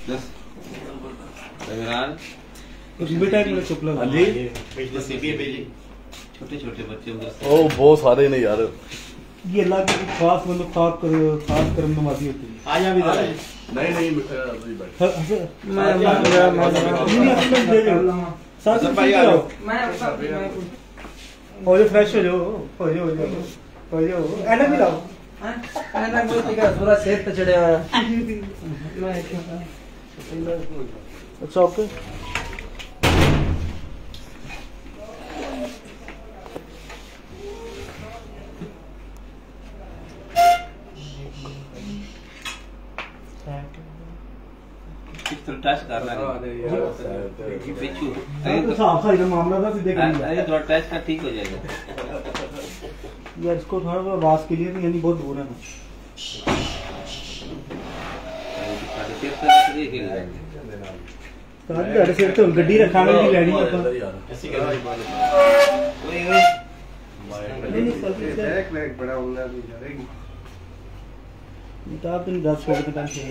10 इमरान बेटा एक मिनट चुप लो जी सीबीए भेजी छोटे छोटे बच्चे ओ बहुत सारे नहीं यार ये अल्लाह की खास मतलब खास करम नवाजी होती है। आ जा भी नहीं नहीं साथ भाई आओ हो जाओ फ्रेश हो जाओ हो जाओ ऐनक भी लाओ ऐनक बोलते क्या थोड़ा सेहत पे चढ़े हुआ अच्छा ओके टच करना नहीं बिच्छू तो साफ साइड मामला था सीधे कर लिया अरे थोड़ा टच का ठीक हो जाएगा यार इसको थोड़ा सा आवाज के लिए यानी बहुत दूर है ना सारे सिर तो गड्डी रखांगे नहीं लेनी अपन ऐसी कर एक बड़ा होगा भी जाएगी आप तो 10 छोड़ के टाइम से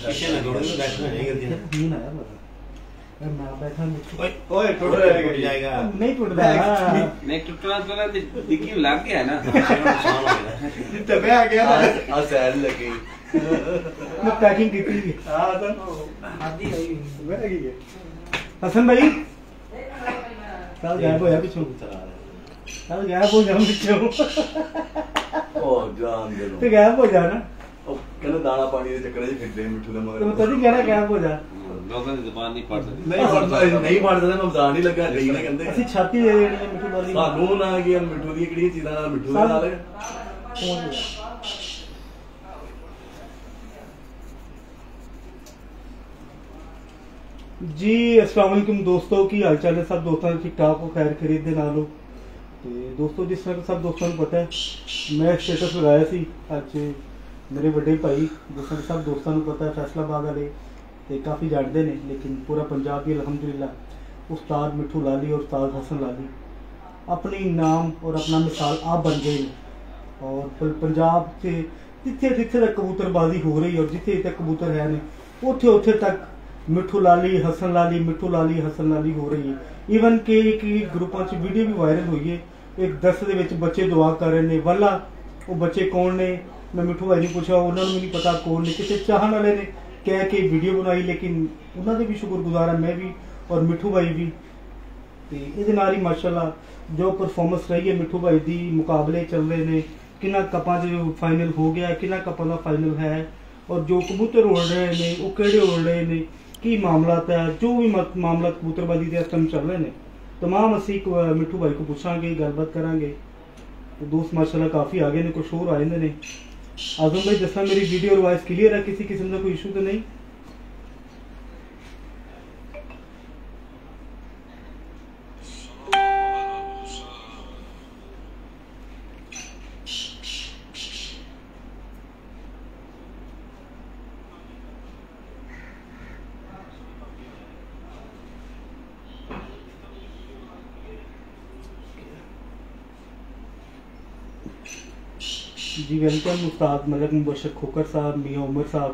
पीछे ना दौड़ो तो बैठना नहीं गलती ना नहीं ना यार मैं बैठा हूं ओए टूट जाएगा नहीं टूट रहा नहीं टूटना तो ना डिग्गी लग गया ना तबे आ गया आ सैल लगी मैं पैकिंग की थी हां तो आधी आई बैठ गई हसन भाई चल गायब हो यार पीछे चल गायब हो जाओ पीछे ओ जान दे लो तो गायब हो जाना ओ कहना दाना पानी दे चक्कर च फिरदे मिठू दे तो मगर तभी कह रहा गायब हो जा लोगों की जुबान नहीं पढ़ सकती नहीं पढ़दा मैं मजाक नहीं लगा गई ना कहंदे ਅਸੀਂ ਛਾਤੀ ਦੇ ਦੇਣੀ ਹੈ ਮਿੱਠੂ ਵਾਲੀ ਸਾਨੂੰ ਨਾ ਕੀ ਮਿੱਠੂ ਦੀ ਕਿਹੜੀ ਚੀਜ਼ਾਂ ਨਾਲ ਮਿੱਠੂ ਦੇ ਨਾਲ जी अस्सलाम वालेकुम दोस्तों की हाल चाल है सब दोस्तों ठीक ठाक हो खैर खरीद दे नाल हो ते दोस्तों जिस तरह सब दोस्तों को पता है मैं स्टेटस लगाया सी आज मेरे बड़े भाई जिस तरह सब दोस्तों को पता है फैसलाबाद वाले ते काफ़ी जानते हैं लेकिन पूरा पंजाब भी अल्हम्दुलिल्लाह उस्ताद मिठू लाली और उस्ताद हसन लाली अपनी नाम और अपना मिसाल आप बन गए हैं और पंजाब से जिथे जिथे तक कबूतरबाजी हो रही है और जिथे तक कबूतर है ने उथे उथे तक मिठू लाली हसन लाली मिठू लाली हसन लाली हो रही है ईवन के एक ग्रुपों से वीडियो भी वायरल हुई है एक 10 ਦੇ ਵਿੱਚ ਬੱਚੇ ਦੁਆ ਕਰ ਰਹੇ ਨੇ ਵਾਲਾ ਉਹ ਬੱਚੇ ਕੌਣ ਨੇ ਮੈਂ ਮਿੱਠੂ ਭਾਈ ਨੂੰ ਪੁੱਛਿਆ ਉਹਨਾਂ ਨੂੰ ਵੀ ਨਹੀਂ ਪਤਾ ਕੌਣ ਨੇ ਕਿਸੇ ਚਾਹਣ ਵਾਲੇ ਨੇ ਕਹਿ ਕੇ ਵੀਡੀਓ ਬਣਾਈ ਲੇਕਿਨ ਉਹਨਾਂ ਦੇ ਵੀ ਸ਼ੁਕਰਗੁਜ਼ਾਰ ਹਾਂ ਮੈਂ ਵੀ ਔਰ ਮਿੱਠੂ ਭਾਈ ਵੀ ਤੇ ਇਹਦੇ ਨਾਲ ਹੀ ਮਾਸ਼ਾਅੱਲਾ ਜੋ ਪਰਫਾਰਮੈਂਸ ਰਹੀ ਹੈ ਮਿੱਠੂ ਭਾਈ ਦੀ ਮੁਕਾਬਲੇ ਚੱਲ ਰਹੇ ਨੇ ਕਿੰਨਾ ਕੱਪਾਂ 'ਚ ਫਾਈਨਲ ਹੋ ਗਿਆ ਕਿੰਨਾ ਕੱਪਾਂ ਦਾ ਫਾਈਨਲ ਹੈ और जो कबूतर उड़ रहे हैं वो केड़े उड़ रहे हैं की मामला है जो भी मामला कबूतरबाजी के इस टाइम चल रहे हैं तमाम असी मिठू भाई को पूछांगे गलबात करांगे तो दोस्त माशाल्लाह काफ़ी आगे ने कुछ और आए ने आजम भाई दसा मेरी वीडियो और वॉइस क्लियर है किसी किस्म का कोई इशू तो नहीं जी वेलकम उस्ताद मलक मुबशर खोकर साहब मियाँ उमर साहब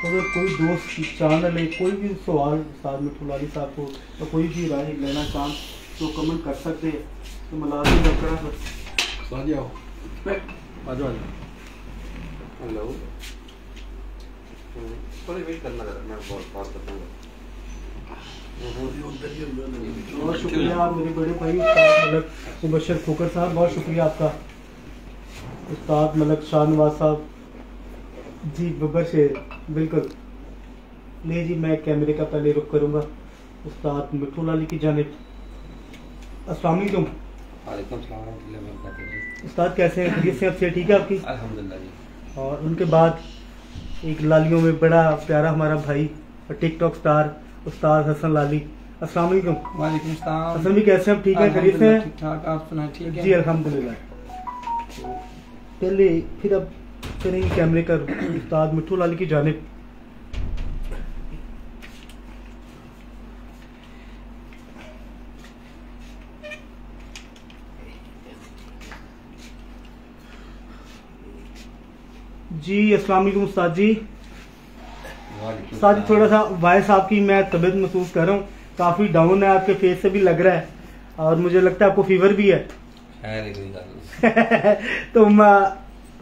अगर कोई दोस्त चाहने ले कोई भी सवाल उस्ताद मिठू लाली साहब को तो कोई भी राय लेना चाह तो कमेंट कर सकते हैं तो मुलाजिम रखना आ जाओ हेलो थोड़ी वेट करना जरा मैं बात करता हूँ बहुत शुक्रिया मेरे बड़े भाई उस्ताद मलक मुबशर खोकर साहब बहुत शुक्रिया आपका उस्ताद मलक शाहनवाज साहब जी बब्बर शेर बिल्कुल नहीं जी मैं कैमरे का पहले रुख करूँगा उस्ताद मिठू लाली की जानिब अस्सलाम वालेकुम। वालेकुम सलाम रहमतुल्लाहि व बरकातहू। उस्ताद कैसे हैं खैरियत से अब से ठीक है आपकी अल्हम्दुलिल्लाह जी। और उनके बाद एक लालियों में बड़ा प्यारा हमारा भाई और टिकटॉक स्टार उस्ताद हसन लाली अस्सलाम वालेकुम। वालेकुम सलाम। हसन भी कैसे हैं ठीक है खैरियत से हैं ठीक ठाक आप सुनाए ठीक है जी अल्हम्दुलिल्लाह। पहले फिर अब करेंगे कैमरे का उस्ताद मिठू लाली की जानिब जी अस्सलाम वालेकुम उस्ताद जी। वालेकुम उस्ताद जी सलाम। थोड़ा सा वॉइस आपकी मैं तबीयत महसूस कर रहा हूँ, काफी डाउन है, आपके फेस से भी लग रहा है और मुझे लगता है आपको फीवर भी है। खैर है, कोई गल नहीं। तो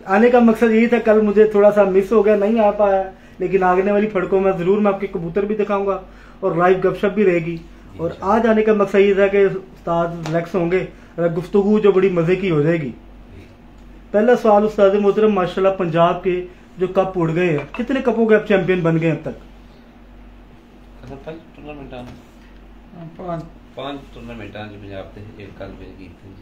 आने का मकसद यही था, कल मुझे थोड़ा सा मिस हो गया, नहीं आ पाया, लेकिन आगने वाली फड़कों में जरूर मैं आपके कबूतर भी दिखाऊंगा और लाइव गपशप भी रहेगी। और आज आने का मकसद ये था कि उस्ताद रिलैक्स होंगे और गुफ्तगू जो बड़ी मजे की हो जाएगी। पहला सवाल उस्ताद मोहतरम, माशाल्लाह पंजाब के जो कप उड़ गए हैं, कितने कपों के आप चैंपियन बन गए अब तक? अच्छा, 5 टूर्नामेंट आने, पाँच 5 टूर्नामेंट आने पंजाब से एक कल विन की थी।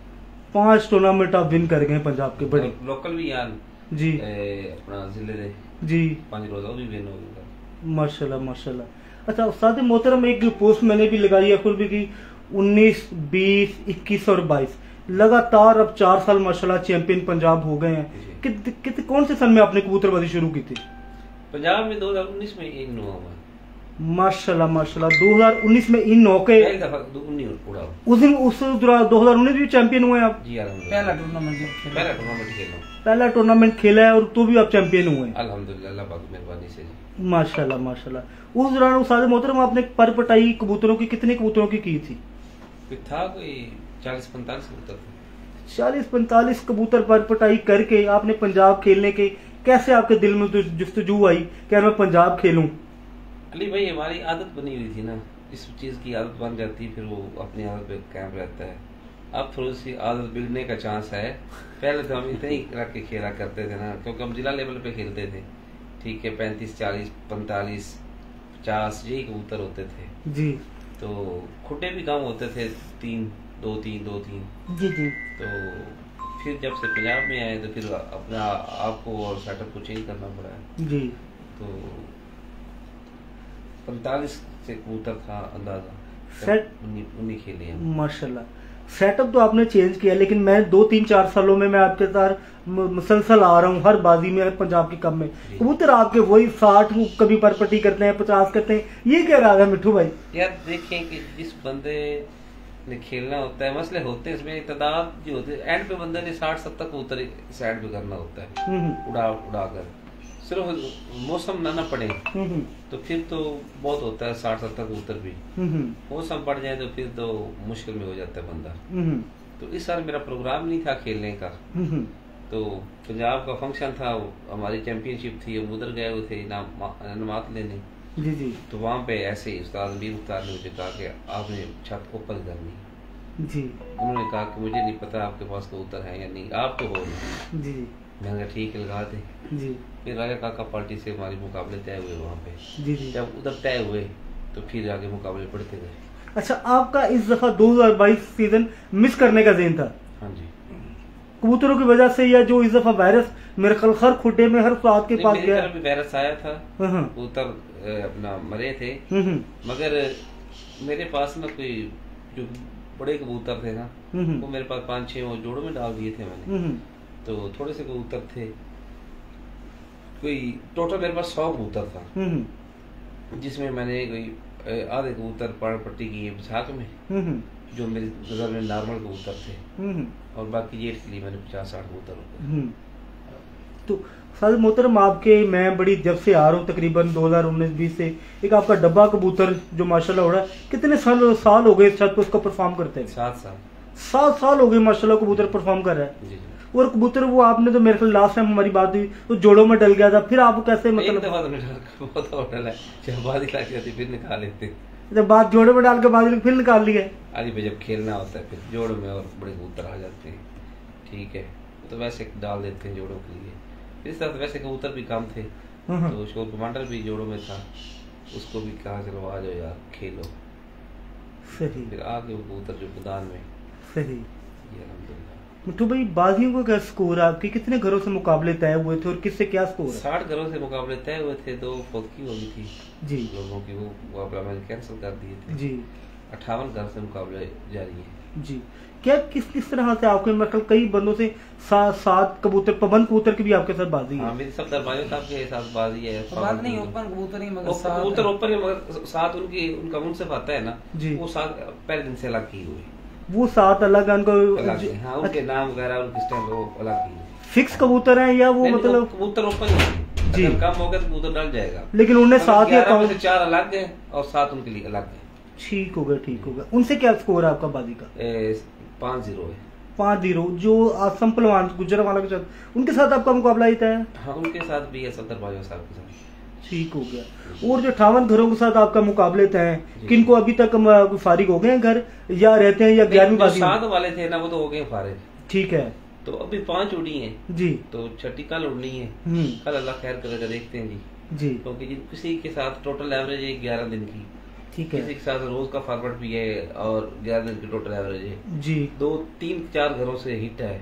5 टूर्नामेंट आप विन कर गए पंजाब के बड़े। और लोकल भी आन जी अपना जिले दे जी 5 रोजा भी विन हो गया। माशाल्लाह माशाल्लाह। अच्छा उस्ताद मोहतरम, एक जो पोस्ट मैंने भी लगाई है खुद भी की 19, 20, 21 और 22 लगातार अब 4 साल माशाल्लाह चैंपियन पंजाब हो गए हैं। कौन से सन में आपने कबूतरबाजी शुरू की थी? पंजाब में 2019 में एक नो हुआ, माशाल्लाह माशाल्लाह। 2019 में इन नौके पहली दफा 19 उड़ा। उस दिन उस 2019 भी चैंपियन हुए आप? जी अल्हम्दुलिल्लाह। पहला टूर्नामेंट जब खेला। पहला टूर्नामेंट खेला, पहला टूर्नामेंट खेला है और तो भी आप चैंपियन हुए हैं। अल्हम्दुलिल्लाह, अल्लाह पाक की मेहरबानी से जी। माशाल्लाह माशाल्लाह। उस दौरान उस्ताद मोहतरम आपने पर पटाई कबूतरों की कितने कबूतरों की थी? फिर था कोई 40-45 कबूतर थे। 40-45 कबूतर पर पटाई करके आपने पंजाब खेलने के कैसे आपके दिल में तो जुस्तजू आई कि मैं पंजाब खेलूं? अली भाई, हमारी आदत बनी हुई थी ना, इस चीज की आदत बन जाती फिर वो अपनी आदत पे कायम रहता है। अब थोड़ी सी आदत बिगड़ने का चांस है। पहले तो हम इतने ही रख के खेला करते थे ना, क्योंकि हम जिला लेवल पे खेलते थे। ठीक है, 35, 40, 45, 50 यही कबूतर होते थे जी। तो खुटे भी कम होते थे, 3, 2-3 जी जी। तो फिर जब से पंजाब में आए तो फिर अपना आपको और सेटअप को चेंज करना पड़ा है। जी। तो 45 से कबूतर था अंदाजा, सेट 19 खेले हैं। माशाल्लाह। सेटअप तो आपने चेंज किया, लेकिन मैं 2-3-4 सालों में मैं आपके साथ मुसलसल आ रहा हूँ हर बाजी में, हर पंजाब के कप में जी। कबूतर आपके वही 60 कभी परपटी करते हैं, 50 करते हैं। ये क्या रहा है मिठू भाई? यार देखें कि जिस बंदे ने खेलना होता है, मसले होते हैं इसमें तादाद जो होते हैं, एंड पे बंदे ने 60-70 कबूतर साइड पे करना होता है, उड़ा कर सिर्फ मौसम ना पड़े तो फिर तो बहुत होता है 60-70 कबूतर भी। मौसम पड़ जाए तो फिर तो मुश्किल में हो जाता है बंदा। तो इस साल मेरा प्रोग्राम नहीं था खेलने का, तो पंजाब का फंक्शन था, हमारी चैंपियनशिप थी, हम उधर गए हुए थे इनामात लेने। जी जी। तो वहाँ पे ऐसे ही उस्ताद अमीर मुख्तार ने मुझे कहा कि आपने छत ओपन करनी जी। उन्होंने कहा कि मुझे नहीं पता आपके पास कबूतर है या नहीं, आप तो हो नहीं। जी मैंने कहा ठीक है, लगा दे। जी। फिर राजा काका पार्टी से हमारे मुकाबले तय हुए वहाँ पे। जी जी। जब उधर तय हुए तो फिर आगे मुकाबले पड़ते गए। अच्छा, आपका इस दफा 2022 सीजन मिस करने का ज़हन था हाँ जी, कबूतरों की वजह से, या जो इस दफा वायरस मेरे ख्याल हर खुड्डे में हर स्वाद के पास मेरी गया? तरफ भी वायरस आया था, हाँ। कबूतर अपना मरे थे, मगर मेरे पास ना कोई जो बड़े कबूतर थे ना, वो मेरे पास 5-6 वो जोड़ों में डाल दिए थे मैंने। तो थोड़े से कबूतर थे, कोई टोटल मेरे पास 100 कबूतर था, जिसमें मैंने कोई आधे कबूतर पाड़ पट्टी की बैसाख में, जो मेरी नजर में नॉर्मल कबूतर थे, और बाकी जेठ के लिए मैंने 50-60 कबूतर। तो साद मोहतरम, आपके मैं बड़ी जब से आ रहा हूँ तकरीबन 2019-20 से, एक आपका डब्बा कबूतर जो माशाल्लाह उड़ा, कितने साल हो गए इस छत पे उसको परफॉर्म करते हैं? 7 साल हो गए माशाल्लाह कबूतर परफॉर्म कर रहा है। जी। और कबूतर वो आपने तो मेरे ख्याल लास्ट टाइम हमारी बात हुई तो जोड़ों में डल गया था, फिर आप कैसे एक मतलब दफा तो मेरा बहुत होटल है, जब बाजी लग जाती फिर निकाल लेते। जब बात जोड़ों में डाल के बाद फिर निकाल लिया? अली पे जब खेलना होता है फिर जोड़ों में और बड़े कबूतर आ जाते हैं, ठीक है, तो वैसे डाल देते हैं जोड़ों के लिए। इस तरह वैसे कबूतर भी कम थे, तो शोर कमांडर भी जोड़ों में था, उसको भी कहा चलो आ जाओ यार खेलो। सही। फिर आ गए वो कबूतर जो मैदान में। सही। ये अल्हम्दुलिल्लाह। मिट्टू भाई, बाजियों का क्या स्कोर आपके, कितने घरों से मुकाबले तय हुए थे और किससे क्या स्कोर है? 60 घरों से मुकाबले तय हुए थे, 2 फौतगी हो गई थी जी। लोगों की, वो मुकाबला मैंने कैंसिल कर दिए थे जी। 58 घर से मुकाबले जारी है जी। क्या किस तरह से आपके मतलब कई बंदों से 7 कबूतर, पवन कबूतर की भी आपके साथ बाजी हाँ, है? मेरी सब दरबारियों साहब के साथ बाजी है। बात नहीं, ओपन कबूतर ही मगर कबूतर ओपन है, मगर साथ उनका मुंसफ आता है ना जी। वो साथ पहले दिन से अलग की हुई, वो 7 अलग है उनको? अलग है, हाँ, उनके नाम वगैरह उनके स्टाइल वो अलग की। फिक्स कबूतर हैं या वो मतलब कबूतर ओपन है जी। अगर कम हो गया तो कबूतर डल जाएगा, लेकिन उन्हें सात या 11 में से 4 अलग है और 7 उनके लिए अलग है। ठीक हो गया, ठीक हो गया। उनसे क्या स्कोर है आपका बाजी का? 5-0 है। 5-0 जो आसम पहलवान गुजरांवाला के साथ, उनके साथ आपका मुकाबला ही था? हाँ उनके साथ भी है सदर बाजवा साहब के साथ। ठीक हो गया। और जो 58 घरों के साथ आपका मुकाबले तय हैं, किनको अभी तक फारिग हो गए हैं घर या रहते हैं या 11वीं बाजी? 7 वाले थे ना वो तो हो गए फारिग। ठीक है, तो अभी 5 उड़ी हैं जी, तो छठी कल उड़नी है। कल अल्लाह खैर करेगा, देखते हैं जी। जी, क्योंकि किसी के साथ टोटल एवरेज है 11 दिन की, ठीक किसी है के साथ रोज का फॉरवर्ड भी है और 11 दिन की टोटल एवरेज है। जी। 2-3-4 घरों से हिट है,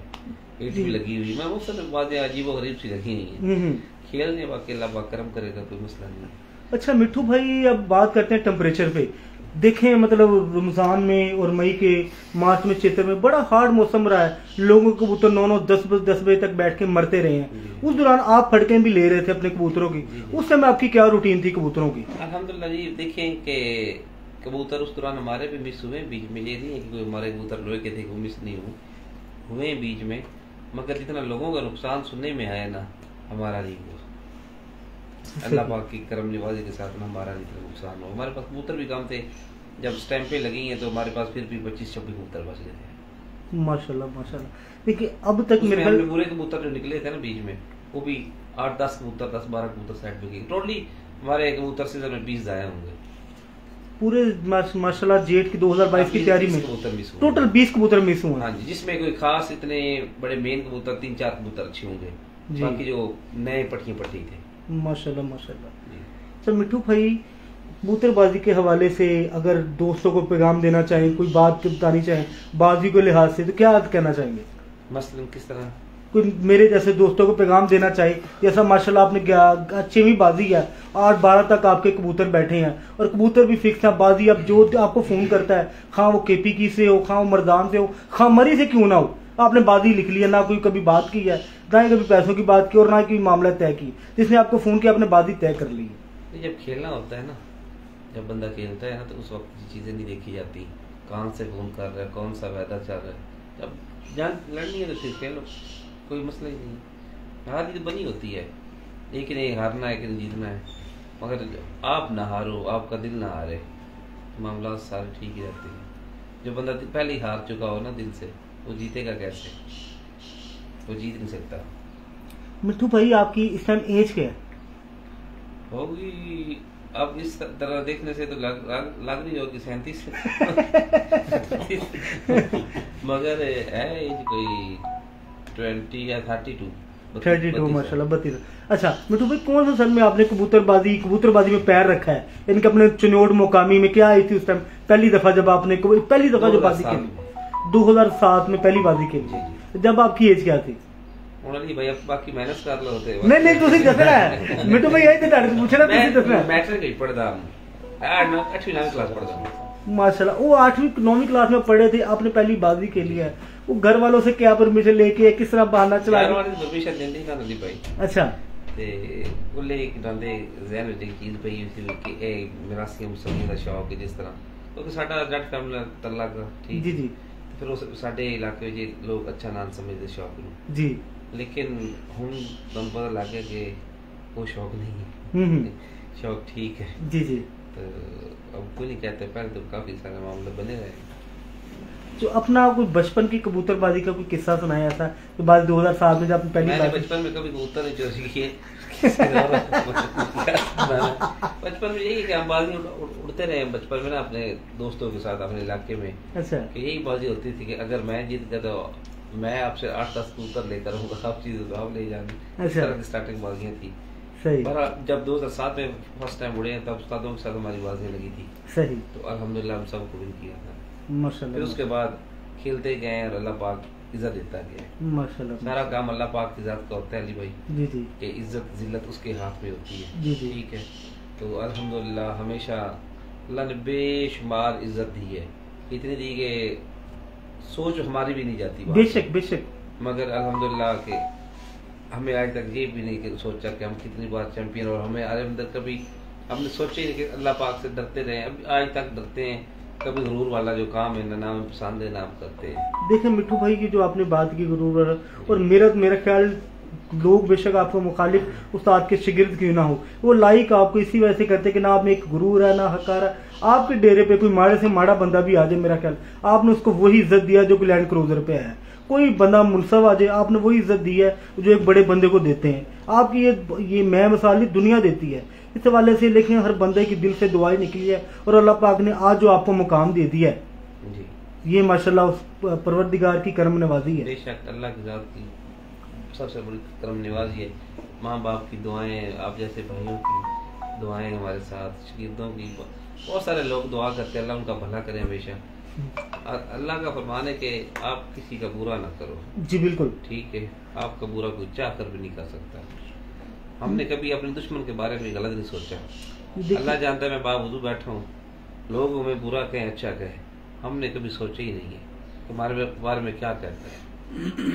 हिट भी लगी हुई। मैं वो सब बातें अजीब और गरीब सी लगी हुई है। खेलने बाकी अल्लाह पाक करम करेगा, कोई मसला नहीं है। अच्छा मिट्ठू भाई, अब बात करते हैं टेम्परेचर पे। देखें मतलब रमजान में और मई के मार्च में चैत्र में बड़ा हार्ड मौसम रहा है, लोगों के कबूतर 9-10 बजे तक बैठ के मरते रहे हैं। उस दौरान आप फड़कें भी ले रहे थे अपने कबूतरों की, उस समय आपकी क्या रूटीन थी कबूतरों की? अल्हम्दुलिल्लाह जी, देखें कि कबूतर उस दौरान हमारे भी मिस हुए बीच में। ये नहीं है कि कोई हमारे कबूतर लोहे के थे वो मिस नहीं हुए बीच में, मगर जितना लोगों का नुकसान सुनने में आया ना, हमारा नहीं हुआ। अल्लाह पाक की करम नवाजी के साथ ना हमारा नहीं नुकसान हो। हमारे पास कबूतर भी कम थे, जब स्टैंपें लगी हैं तो हमारे पास फिर भी 25-26 कबूतर बच गए थे। माशाल्लाह माशाल्लाह। देखिए अब तक मेरे हमने ख्याल पूरे कबूतर जो निकले थे ना बीच में, वो भी 8-10 कबूतर, 10-12 कबूतर साइड पे गए। टोटली हमारे कबूतर सीजन में 20 जाया होंगे पूरे माशाल्लाह जेठ की 2022 की तैयारी में टोटल 20 कबूतर मिस हुए। हाँ जी, जिसमें कोई खास इतने बड़े मेन कबूतर 3-4 कबूतर अच्छे होंगे, बाकी जो नए पट्टियां पट्टी थे। माशाल्लाह माशाल्लाह। तो मिट्ठू भाई, कबूतरबाजी के हवाले से अगर दोस्तों को पैगाम देना चाहें, कोई बात बतानी चाहें बाजी के लिहाज से, तो क्या कहना चाहेंगे? मसलन किस तरह? कोई मेरे जैसे दोस्तों को पैगाम देना चाहिए, जैसा माशाल्लाह आपने 6वीं बाजी है, 8-12 तक आपके कबूतर बैठे हैं और कबूतर भी फिक्स है। बाजी अब जो आपको फोन करता है, खा वो केपी की से हो, खा वो मर्दान से हो, खा मरी से क्यों ना हो, आपने बाजी लिख लिया, ना कोई कभी बात की है, ना ही कभी पैसों की बात की और ना ही कोई मामला तय की, जिसने आपको फोन किया आपने बाजी तय कर ली है। जब खेलना होता है ना, जब बंदा खेलता है ना, तो उस वक्त चीजें नहीं देखी जाती, कहाँ से फोन कर रहा है, कौन सा वेदर चल रहा है। जब जान लड़नी है तो फिर खेलो, कोई मसला ही नहीं। हार जीत बनी होती है, एक नहीं हारना है कि नहीं जीतना है, मगर आप ना हारो, आपका दिल ना हारे, मामला सारे ठीक ही रहते हैं। जो बंदा पहले ही हार चुका हो ना दिल से, वो जीतेगा कैसे? वो जीत नहीं सकता। मिट्ठू भाई, आपकी इस टाइम एज क्या है? होगी अब इस तरह देखने से तो लग रही होगी 37 मगर है एज कोई 20 या 32 माशाल्लाह 32। अच्छा मिट्ठू भाई, कौन सा सन में आपने कबूतरबाजी में पैर रखा है? इनके अपने चुनौड़ मुकामी में क्या आई थी उस टाइम पहली दफा जब आपने जो बाजी की? 2007 में पहली बाजी की। जब आपकी एज क्या थी? भाई अब बाकी मेहनत कर लो होते नहीं ਤੁਸੀਂ ਦੱਸਣਾ ਹੈ ਮਿੱਠੂ ਭਾਈ, ਇਹ ਤੇ ਤੁਹਾਡੇ ਤੋਂ ਪੁੱਛਣਾ, ਤੁਸੀਂ ਦੱਸਣਾ। मैट्रिक ही पढ़ता हूं, 8वीं क्लास पढ़ता हूं। माशाल्लाह, वो 8वीं 9वीं क्लास में पढ़े थे, आपने पहली बाजी खेली है। वो घर वालों से क्या परमिशन लेके किस तरह बहाना चला? घर वाले परमिशन देंगे ना नदी भाई। अच्छा, ਤੇ ਉਹਲੇ ਇੱਕ ਦੰਦੇ ਜ਼ਹਿਨ ਵਿੱਚ ਇੱਕ ਚੀਜ਼ ਪਈ ਹੋਈ ਸੀ ਕਿ ਇਹ ਮਿਰਾਸੀ ਮੁਸਲਮਾਨ ਦਾ ਸ਼ੌਕ ਹੈ, ਜਿਸ ਤਰ੍ਹਾਂ ਕਿਉਂਕਿ ਸਾਡਾ ਜੱਟ ਫੈਮਿਲੀ ਤਲਕ ਠੀਕ ਜੀ ਜੀ, ਫਿਰ ਉਸ ਸਾਡੇ ਇਲਾਕੇ ਵਿੱਚ ਲੋਕ ਅੱਛਾ ਨਾਮ ਸਮਝਦੇ ਸ਼ੌਕ ਨੂੰ ਜੀ, लेकिन ਹੁਣ ਤੁਹਾਨੂੰ ਪਤਾ ਲੱਗ ਗਿਆ ਕਿ वो शौक नहीं है, शौक ठीक है जी जी। तो अब कोई नहीं कहते, पहले तो काफी सारे मामले बने रहे। जो अपना कोई बचपन की कबूतरबाजी का कोई किस्सा सुनाया था तो बाद 2007 में जब पहली बार? बचपन में कभी कबूतर नहीं चोरी किए बचपन में यही कि हम बाजी उड़ते रहे बचपन में ना अपने दोस्तों के साथ अपने इलाके में। अच्छा, यही बाजी होती थी कि अगर मैं जीत गया तो मैं आपसे 8-10 कबूतर लेकर आऊंगा, सब चीजें तो आप ले जाएंगे। इस तरह की स्टार्टिंग बाजियां थी। सही। पर जब 2007 में फर्स्ट टाइम उड़े तब उस्तादों के साथ हमारी बाजियां लगी थी। सही। तो अल्हम्दुलिल्लाह हम सबको विन किया था माशाल्लाह। फिर उसके बाद खेलते गए और अल्लाह पाक इज्जत देता गया माशाल्लाह। सारा काम अल्लाह पाक की जात का होता है अली भाई। जी जी। कि इज्जत जिल्लत उसके हाथ में होती है। जी जी। ठीक है, तो अल्हम्दुलिल्लाह हमेशा अल्लाह ने बेशुमार इज्जत दी है, इतनी दी कि सोच हमारी भी नहीं जाती। बेशक बेशक। मगर अल्हम्दुलिल्लाह के हमें आज तक ये भी नहीं कि सोचा कि हम कितनी बार चैंपियन, और हमें आज अंदर कभी हमने सोचा ही नहीं कि अल्लाह पाक से डरते रहे, अभी आज तक डरते हैं कभी गुरूर वाला जो काम है ना नाम पसंद है ना आप करते हैं। देखें मिट्ठू भाई की जो आपने बात की गुरूर वाला, और मेरा ख्याल लोग बेशक आपको मुखालिफ उस्ताद के शिगिर्द क्यों ना हो, वो लाइक आपको इसी वजह से करते कि ना आप में एक गुरूर है ना हकार है। आपके डेरे पे कोई माड़े से माड़ा बंदा भी आ जाए, मेरा ख्याल आपने उसको वही इज्जत दिया जो कि लैंड क्रूजर पे है। कोई बंदा मुनसब आ जाए, आपने वही इज्जत दी है जो एक बड़े बंदे को देते हैं। आपकी ये मैं मिसाल दुनिया देती है। इस हवाले से लेकिन हर बंदे की दिल से दुआएं निकली है और अल्लाह पाक ने आज जो आपको मुकाम दे दिया है, ये माशाल्लाह उस परवरदिगार की करम नवाजी है। बेशक अल्लाह की ज़ात की सबसे बड़ी करम नवाजी है। माँ बाप की दुआएं, आप जैसे भाइयों की दुआएं हमारे साथ, शागिर्दों की, बहुत सारे लोग दुआ करते हैं अल्लाह उनका भला करे हमेशा। अल्लाह का फरमान है कि आप किसी का बुरा ना करो। जी बिल्कुल ठीक है, आपका बुरा कोई चाह कर भी नहीं कर सकता। हमने कभी अपने दुश्मन के बारे में गलत नहीं सोचा। अल्लाह जानता है मैं बावजूद बैठा हूँ, लोग हमें बुरा कहें अच्छा कहें, हमने कभी सोचा ही नहीं है तुम्हारे बारे में क्या कहता है।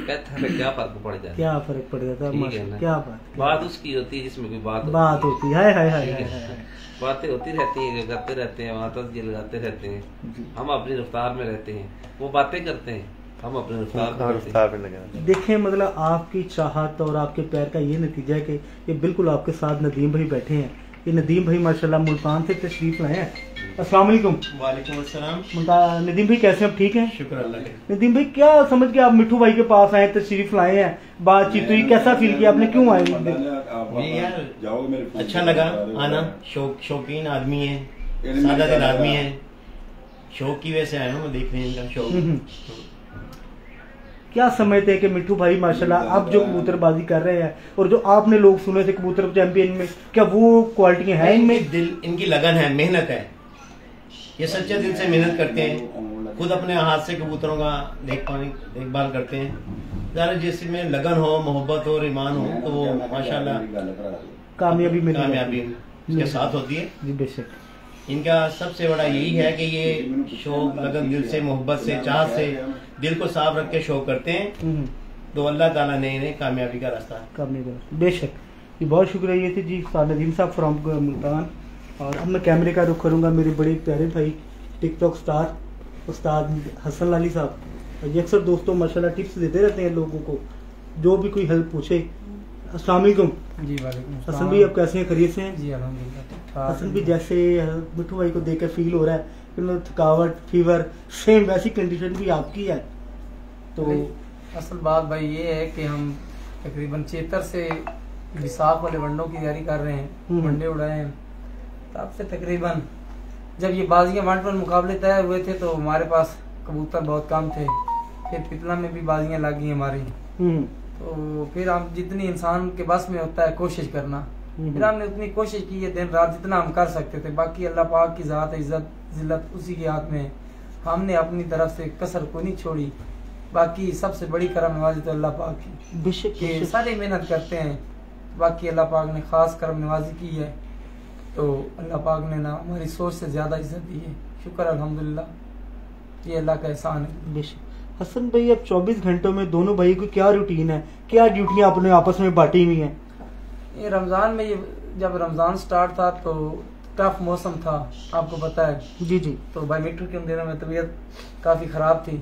कहता है क्या फर्क पड़ जाता है, क्या फर्क पड़ जाता है, क्या बात उसकी होती है जिसमें कोई बात होती है। बातें होती रहती हैं, करते रहते हैं, वहाँ तक लगाते रहते हैं। हम अपनी रफ्तार में रहते हैं, वो बातें करते हैं, हम अपने रफ्तार में लगे। देखें मतलब आपकी चाहत और आपके प्यार का ये नतीजा है कि ये बिल्कुल आपके साथ नदीम भाई बैठे हैं। ये नदीम भाई माशाल्लाह मुल्तान से तशरीफ लाए हैं। अस्सलाम वालेकुम। वालेकुम अस्सलाम। नदीम भाई कैसे आप ठीक हैं? शुक्र अल्लाह का। नदीम भाई क्या समझ के आप मिट्ठू भाई के पास आए, तशरीफ लाए हैं, बातचीत हुई, कैसा फील किया आपने, क्यों आए? यार अच्छा लगा आना, शौकीन आदमी है, सादा दिल आदमी है, शौक की वजह से आया हूँ मैं देखने का शौक। क्या समझते हैं कि मिट्ठू भाई माशाल्लाह अब जो कबूतरबाजी कर रहे हैं और जो आपने लोग सुने थे कबूतर चैंपियन में, क्या वो क्वालिटियां हैं इनमें? दिल, इनकी लगन है, मेहनत है, ये सच्चे दिल से मेहनत करते हैं, खुद अपने हाथ से कबूतरों का देखभाल करते हैं। ज़रा जिसमें लगन हो, मोहब्बत हो, ईमान हो तो वो माशाल्लाह कामयाबी उसके साथ होती है। जी बेशक। इनका सबसे बड़ा यही है कि ये शौक लगन दिल से, मोहब्बत से, चाहत से, दिल को साफ रख के शौक करते हैं, तो अल्लाह ताला ने इन्हें कामयाबी का रास्ता बेशक। ये बहुत शुक्रिया। ये थे जी नदीम साहब फ्रॉम मुल्तान। और अब मैं कैमरे का रुख करूँगा मेरे बड़े प्यारे भाई टिकटॉक स्टार उस्ताद हसन लाली साहब। ये अक्सर दोस्तों माशाल्लाह टिप्स देते रहते हैं लोगों को, जो भी कोई हेल्प पूछे। अस्सलाम वालेकुम। जी वालेकुम। हसन भाई आप कैसे हैं, खैरियत से हैं? जी अल्हम्दुलिल्लाह। हसन भी जैसे मिट्ठू भाई को देख कर फील हो रहा है कि मतलब थकावट, फीवर, सेम वैसी कंडीशन भी आपकी है। तो असल बात भाई ये है कि हम तकरीबन 76 से विसाख वाले वनडों की तैयारी कर रहे हैं, वनडे उड़ाए हैं। तब से तकरीबन जब ये बाजियां 1-1 मुकाबले तय हुए थे तो हमारे पास कबूतर बहुत कम थे। फिर पितला में भी बाजियां लगी हमारी, तो फिर हम जितनी इंसान के बस में होता है कोशिश करना, फिर हमने उतनी कोशिश की है दिन रात जितना हम कर सकते थे। बाकी अल्लाह पाक की ज़ात इज्जत जिल्लत उसी के हाथ में है, हमने अपनी तरफ से कसर को नहीं छोड़ी। बाकी सबसे बड़ी करम नवाजी तो अल्लाह पाक की, बेशक सारे मेहनत करते हैं, बाकी अल्लाह पाक ने खास करम नवाजी की है, तो अल्लाह पाक ने ना हमारी सोच से ज्यादा इज्जत दी है। शुक्र अल्हम्दुलिल्लाह, ये अल्लाह का एहसान है। बेशक। हसन भाई अब 24 घंटों में दोनों भाई को क्या रूटीन है, क्या ड्यूटियां अपने आपस में बांटी हुई हैं? ये रमजान में, ये जब रमजान स्टार्ट था तो टफ मौसम था, आपको पता है। जी जी। तो भाई मिट्टू के उन दिनों में तबीयत काफी खराब थी,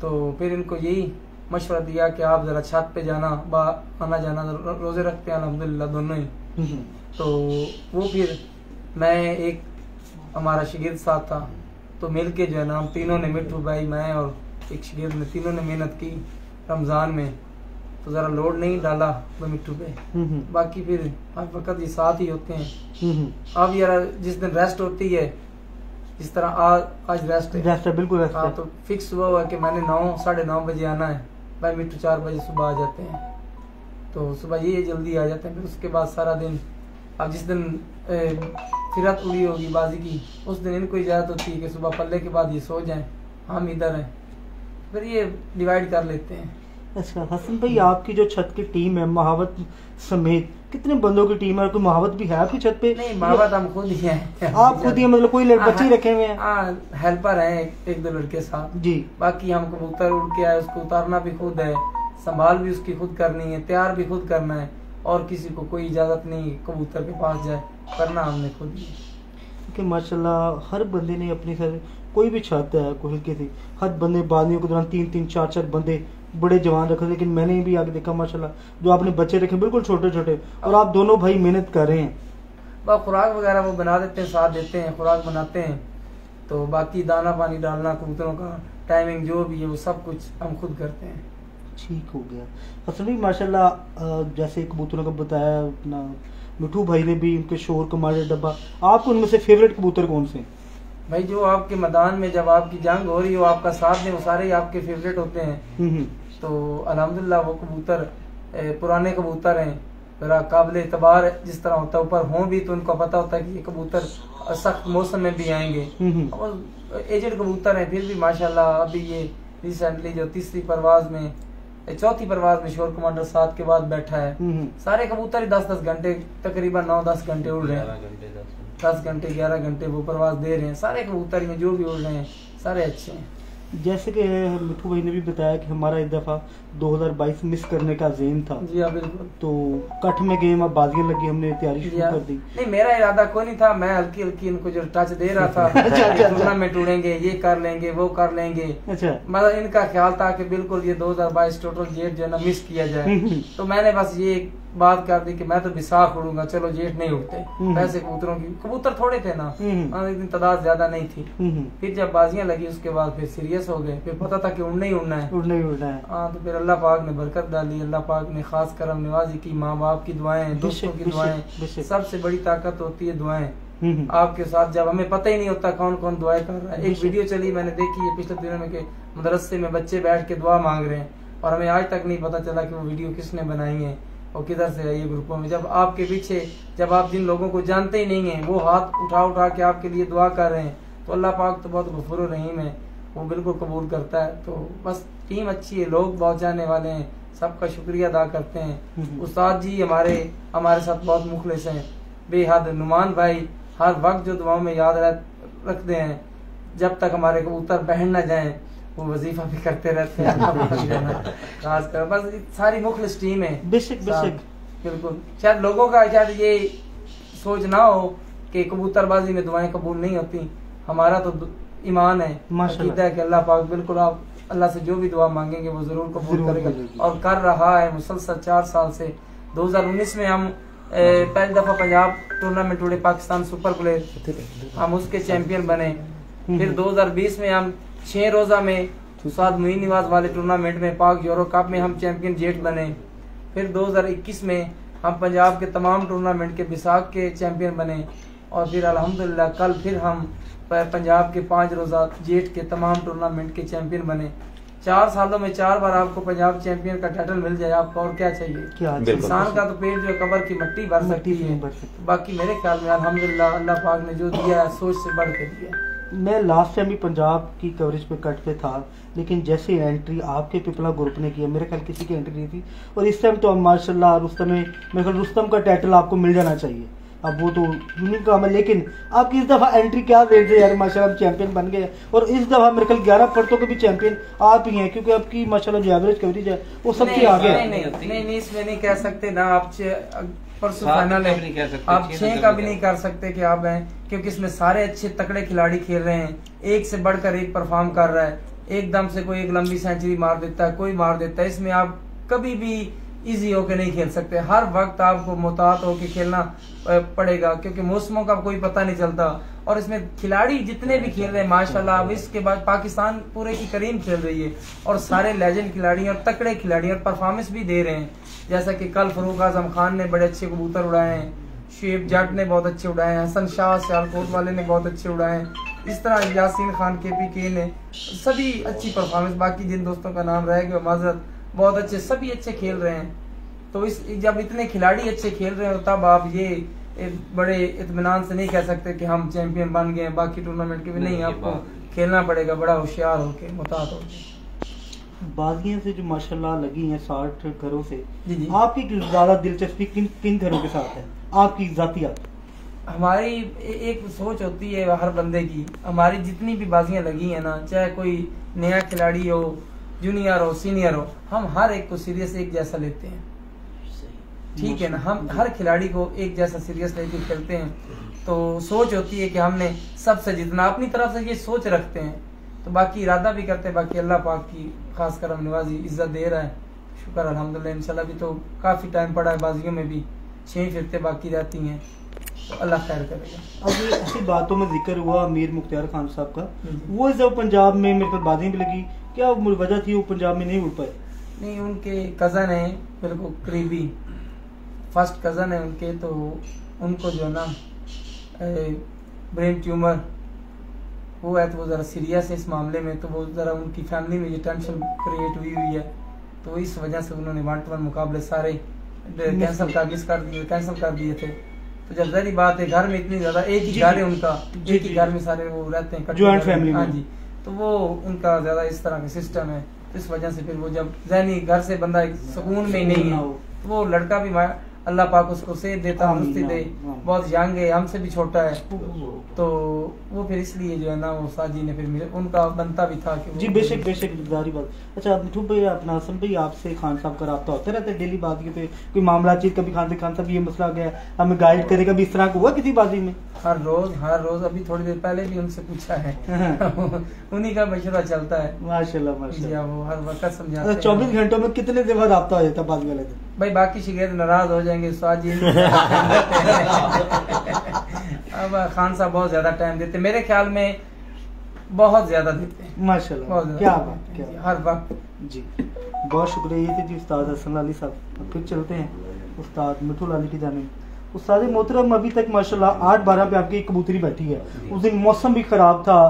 तो फिर इनको यही मशवरा दिया कि आप जरा छत पे जाना, आना जाना, रोजे रखते हैं अल्हम्दुलिल्लाह दोनों ही। तो वो फिर मैं एक हमारा शागिर्द साथ था, तो मिल के जो है ना हम तीनों ने, मिट्टू भाई, मैं और एक शागिर्द ने, तीनों ने मेहनत की रमजान में। तो जरा लोड नहीं डाला मिट्टू पे, बाकी फिर हर वक्त ये साथ ही होते हैं। अब यार जिस दिन रेस्ट होती है, जिस तरह आज रेस्ट है बिल्कुल। हाँ, तो फिक्स हुआ हुआ कि मैंने 9-9:30 बजे आना है, भाई मिट्टू 4 बजे सुबह आ जाते हैं, तो सुबह ये जल्दी आ जाते हैं। फिर उसके बाद सारा दिन, अब जिस दिन फिरत उड़ी होगी बाजी की, उस दिन इनको इजाजत होती है कि सुबह पल्ले के बाद ये सो जाएं, हम इधर हैं, फिर ये डिवाइड कर लेते हैं। अच्छा हसन भाई, आपकी जो छत की टीम है महावत समेत, कितने बंदों की टीम है? कोई महावत भी है आपकी छत पे? नहीं, महावत हम खुद ही हैं। आप खुद ही, मतलब कोई बच्चे रखे हुए हैं? हाँ, हेल्पर हैं एक दो लड़के साथ जी। बाकी हम कबूतर उड़ के आए, उसको उतारना भी खुद है, संभाल भी उसकी खुद करनी है, तैयार भी खुद करना है, और किसी को कोई इजाजत नहीं कबूतर के पास जाए, करना हमने खुद ही। कि माशाल्लाह हर बंदे ने अपनी कोई भी चाहता है कोई हल्के से हद बंदे बाजियों के दौरान 3-3 4-4 बंदे बड़े जवान रखे, लेकिन मैंने भी आगे देखा माशाल्लाह जो आपने बच्चे रखे बिल्कुल छोटे छोटे, और आप दोनों भाई मेहनत कर रहे हैं। बस खुराक वगैरह वो बना देते हैं, साथ देते हैं, खुराक बनाते हैं, तो बाकी दाना पानी डालना कबूतरों का टाइमिंग जो भी है वो सब कुछ हम खुद करते हैं। ठीक हो गया। असली माशाल्लाह जैसे कबूतरों का बताया अपना मिठू भाई ने भी, उनके शोर कमांडर डब्बा, आपको उनमें से फेवरेट कबूतर कौन से? भाई जो आपके मैदान में जब आपकी जंग हो रही हो आपका साथ दें वो सारे ही आपके फेवरेट होते हैं। तो अल्हम्दुलिल्लाह वो कबूतर पुराने कबूतर हैं, जरा काबिल एतबार जिस तरह होता है, ऊपर हों भी तो उनको पता होता है कि ये कबूतर सख्त मौसम में भी आएंगे, और एजेड कबूतर हैं फिर भी माशाल्लाह। अभी ये रिसेंटली जो तीसरी परवाज में चौथी परवाज में शोर कमांडर 7 के बाद बैठा है, सारे कबूतर ही 10-10 घंटे तकरीबन 9-10 घंटे उड़ रहे हैं, 10 घंटे 11 घंटे वो परवाज दे रहे हैं। सारे कबूतर में जो भी उड़ रहे हैं सारे अच्छे हैं। जैसे कि मिठू भाई ने भी बताया कि हमारा एक दफ़ा 2022 मिस करने का ज़हन था। जी हाँ बिल्कुल। तो कट में गेम अब बाजियां लगी, हमने तैयारी शुरू कर दी। नहीं मेरा इरादा कोई नहीं था, मैं हल्की हल्की इनको जो टच दे रहा था टूर्नामेंट उड़ेंगे, ये कर लेंगे वो कर लेंगे, अच्छा मतलब इनका ख्याल था कि बिल्कुल ये 2022 टोटल जेट जो है ना मिस किया जाए। तो मैंने बस ये बात कर दी कि मैं तो विसाख उड़ूंगा, चलो जेठ नहीं उड़ते। वैसे कबूतरों की कबूतर थोड़े थे ना, इतनी तादाद ज्यादा नहीं थी। फिर जब बाजियां लगी उसके बाद फिर सीरियस हो गए, फिर पता था कि उड़ना ही उड़ना है, उड़ना ही उड़ना है। हाँ तो फिर अल्लाह पाक ने बरकत डाली, अल्लाह पाक ने खास करम नवाजी की, माँ बाप की दुआएं, दोस्तों की दुआएं, सबसे बड़ी ताकत होती है दुआएं। आपके साथ जब हमें पता ही नहीं होता कौन कौन दुआएं कर रहा है। एक वीडियो चली मैंने देखी है पिछले दिनों में कि मदरसे में बच्चे बैठ के दुआ मांग रहे हैं, और हमें आज तक नहीं पता चला कि वो वीडियो किसने बनाई है और किधर से आई है ग्रुपों में। जब आपके पीछे जब आप जिन लोगों को जानते ही नहीं है वो हाथ उठा उठा के आपके लिए दुआ कर रहे हैं, तो अल्लाह पाक तो बहुत गफूर रहीम है, वो बिल्कुल कबूल करता है। तो बस टीम अच्छी है, लोग बहुत जाने वाले हैं, सबका शुक्रिया अदा करते हैं। उस्ताद जी हमारे साथ बहुत मुखलिस हैं बेहद। नुमान भाई हर वक्त जो दुआओं में याद रखते हैं, जब तक हमारे कबूतर बहन न जाएं वो वजीफा भी करते रहते हैं। खासकर बस सारी मुखलिस टीम है। बेशक बिल्कुल। शायद लोगों का शायद ये सोच ना हो कि कबूतरबाजी में दुआएं कबूल नहीं होती, हमारा तो ईमान है, अकीदा है कि अल्लाह पाक बिल्कुल आप अल्लाह से जो भी दुआ मांगेंगे वो जरूर कबूल करेगा, और कर रहा है मुसलसल 4 साल से। 2019 में हम पहली दफा पंजाब टूर्नामेंट उड़े, पाकिस्तान सुपर प्लेयर, हम उसके चैंपियन बने। फिर 2020 में हम 6 रोजा में साद मुइन निवाज वाले टूर्नामेंट में पाक यूरो कप में हम चैंपियन जेट बने। फिर 2021 में हम पंजाब के तमाम टूर्नामेंट के विसाख के चैंपियन बने, और फिर अल्हम्दुलिल्लाह कल फिर हम पंजाब के 5 रोजा जेट के तमाम टूर्नामेंट के चैंपियन बने। 4 सालों में 4 बार आपको पंजाब चैंपियन का टाइटल मिल जाए, आपको और क्या चाहिए? इंसान का तो पेट जो कबर की मट्टी भर सकती है, बाकी मेरे ख्याल में अल्हम्दुलिल्लाह अल्लाह पाक ने जो दिया है सोच से बढ़ के दिया। मैं लास्ट टाइम भी पंजाब की कवरेज पे कट पे था, लेकिन जैसे एंट्री आपके पिपला ग्रुप ने किया, मेरे ख्याल किसी की एंट्री नहीं थी, और इस टाइम तो माशाल्लाह रुस्तम में मेरे ख्याल रुस्तम का टाइटल आपको मिल जाना चाहिए। अब वो तो यूनिक काम है, लेकिन आपकी इस दफ़ा एंट्री क्या रेट है यार, माशाल्लाह चैंपियन बन गए, और इस दफ़ा मेरे ख्याल 11 पर्तों के भी चैंपियन आप ही हैं, क्योंकि आपकी माशाल्लाह जो एवरेज कवरेज है वो सबसे आगे है। नहीं इसमें नहीं कह सकते ना, आप परसों फाइनल है, आप 6 का भी नहीं कर सकते कि आप हैं, क्योंकि इसमें सारे अच्छे तकड़े खिलाड़ी खेल रहे हैं, एक से बढ़कर एक परफॉर्म कर रहा है, एकदम से कोई एक लंबी सेंचुरी मार देता है, कोई मार देता है। इसमें आप कभी भी इजी होके नहीं खेल सकते, हर वक्त आपको मुतात होके खेलना पड़ेगा, क्योंकि मौसमों का कोई पता नहीं चलता। और इसमें खिलाड़ी जितने भी खेल रहे हैं माशाल्लाह, अब इसके बाद पाकिस्तान पूरे की करीम खेल रही है, और सारे लेजेंड खिलाड़ी और तकड़े खिलाड़ी और परफॉर्मेंस भी दे रहे हैं। जैसा कि कल फरूक आजम खान ने बड़े अच्छे कबूतर उड़ाए हैं, शुएब जट ने बहुत अच्छे उड़ाए हैं, हसन शाह सियालकोट वाले ने बहुत अच्छे उड़ाए हैं, इस तरह यासीन खान KPK ने सभी अच्छी परफॉर्मेंस, बाकी जिन दोस्तों का नाम रह गया माजरत, बहुत अच्छे सभी अच्छे खेल रहे हैं। तो इस जब इतने खिलाड़ी अच्छे खेल रहे हो तब आप ये बड़े इत्मीनान से नहीं कह सकते कि हम चैंपियन बन गए, बाकी टूर्नामेंट के भी नहीं, आपको खेलना पड़ेगा बड़ा होशियार होके, मुतात होके। बाजियां से जो माशाल्लाह लगी हैं 60 घरों से, आपकी ज्यादा दिलचस्पी किन घरों के साथ है, आपकी जातियात? हमारी एक सोच होती है हर बंदे की, हमारी जितनी भी बाजियां लगी है ना, चाहे कोई नया खिलाड़ी हो, जूनियर हो, सीनियर हो, हम हर एक को सीरियस एक जैसा लेते हैं। ठीक है ना। हम हर खिलाड़ी को एक जैसा सीरियस लेके खेलते हैं, तो सोच होती है कि हमने सबसे जितना, अपनी तरफ से ये सोच रखते हैं, तो बाकी इरादा भी करते हैं। बाकी अल्लाह पाक की खास करम नवाजी इज्जत दे रहा है, शुक्र अल्हम्दुलिल्लाह। इंशाल्लाह भी तो काफी टाइम पड़ा है, बाजियों में भी 6 फिरते बाकी रहती हैं, तो अल्लाह खैर करेगा। अब ये ऐसी बातों में जिक्र हुआ अमीर मुख्तियार खान साहब का, वो जब पंजाब में मेरे को बाजी भी लगी, क्या वजह थी वो पंजाब में नहीं उड़ पाए? नहीं, उनके कज़न है बिल्कुल करीबी, फर्स्ट कज़न है उनके, तो उनको जो है ना ब्रेन ट्यूमर वो है, तो वो ज़रा सीरियस है इस मामले में, तो वो ज़रा उनकी फैमिली में ये टेंशन क्रिएट हुई है, तो इस वजह से उन्होंने 1-to-1 मुकाबले सारे कैंसिल कर दिए थे। तो जब जहरी बात है, घर में इतनी ज़्यादा, एक ही घर है उनका, एक ही घर में सारे वो रहते हैं, जॉइंट फैमिली। हाँ जी, तो वो उनका ज़्यादा इस तरह का सिस्टम है, तो इस वजह से फिर वो जब जहनी घर से बंदा सुकून में नहीं है, तो वो लड़का भी अल्लाह पाक उसको सेहत दे, तंदुरुस्ती दे, बहुत यंग है, हमसे भी छोटा है, तो वो फिर इसलिए जो है ना वो साजी ने फिर उनका बनता भी था कि जी बेशक जारी बात। अच्छा मिठू भाई, अपना हसन भाई, आपसे खान साहब का राब्ता होता रहता है डेली बाजी पे? कोई मामला चीज कभी खान साहब ये मसला आ गया, हमें गाइड करेगा भी, इस तरह हुआ किसी बाजी में? हर रोज अभी थोड़ी देर पहले भी उनसे पूछा है उन्हीं का मशवरा चलता है। माशाल्लाह माशाल्लाह, वो हर वक्त समझाते हैं। 24 घंटों में कितने दफा राब्ता हो जाता है बाजी वाले दिन? भाई बाकी शिकायत नाराज हो जाएंगे साजी अब खान साहब बहुत ज्यादा टाइम देते, मेरे ख्याल में बहुत ज्यादा देते हैं। माशाल्लाह, क्या बात, क्या हर वक्त जी। बहुत शुक्रिया। ये थे जी उस्ताद हसन लाली साहब। फिर चलते हैं उस्ताद मिठू लाली की जानिब। उस्ताद मोहतरम, अभी तक माशाल्लाह 8-12 पे आपकी कबूतरी बैठी है। उस दिन मौसम भी खराब था,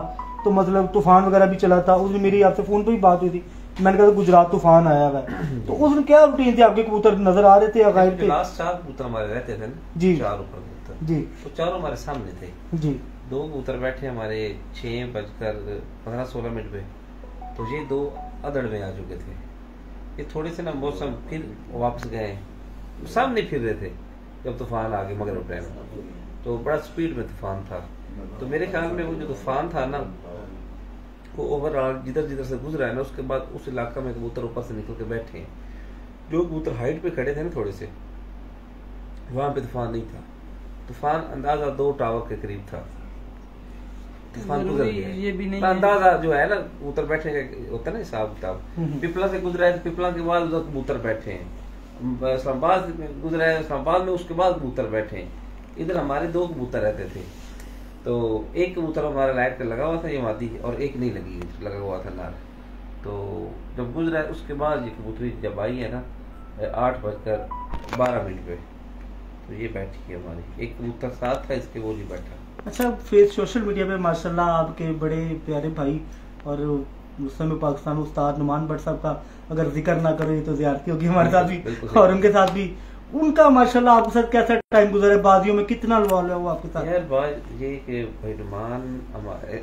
तो मतलब तूफान वगैरह भी चला था। उस दिन मेरी आपसे फोन पे भी बात हुई थी, मैंने कहा गुजरात तूफान आया हुआ है, तो उस दिन क्या रूटीन थी आपके? कबूतर नजर आ रहे थे या गायब थे? लास्ट 4 कबूतर हमारे रहते थे ना जी, 4 ऊपर कबूतर जी, तो 4 हमारे सामने थे जी। 2 कबूतर बैठे हमारे 6:15-16 पे, तो ये 2 अदड़ में आ चुके थे। ये थोड़े से ना मौसम फिर वापस गए, सामने फिर रहे थे जब तूफान आ गया मगरब टाइम, तो बड़ा स्पीड में तूफान था। तो मेरे ख्याल में वो जो तूफान था ना, वो ओवरऑल जिधर से गुजरा है ना, उसके बाद उस इलाका में कबूतर ऊपर से निकल के बैठे हैं। जो कबूतर हाइट पे खड़े थे ना थोड़े से, वहां पे तूफान नहीं था। तूफान अंदाजा 2 टावर के करीब था, तूफान गुजर गया। ये भी नहीं अंदाजा जो है ना कबूतर बैठने का होता है ना हिसाब किताब। पिपला से गुजरा है, पिपला के बाद उधर कबूतर बैठे हैं। इस्लामाबाद गुजरा है, इस्लामाबाद में उसके बाद कबूतर बैठे हैं। इधर हमारे 2 कबूतर रहते थे, तो एक कबूतर हमारा लाइट पे लगा हुआ था ये मादी, और एक नहीं लगा हुआ था नार। तो जब गुजरा है उसके बाद ये कबूतरी जब आई है ना 8:12 पे, तो ये बैठी है हमारी। एक कबूतर साथ था इसके, वो नहीं बैठा। अच्छा, फिर सोशल मीडिया पे माशाल्लाह आपके बड़े प्यारे भाई और मुस्लिम पाकिस्तान उस्ताद नुमान भट्ट साहब का अगर जिक्र ना करें तो ज़्यादती होगी हमारे साथ भी, और उनके साथ भी उनका माशाल्लाह आपके साथ कैसा टाइम गुजरा है, बाजियों में कितना लवाल है वो आपके साथ? यार बात ये कि भाई नुमान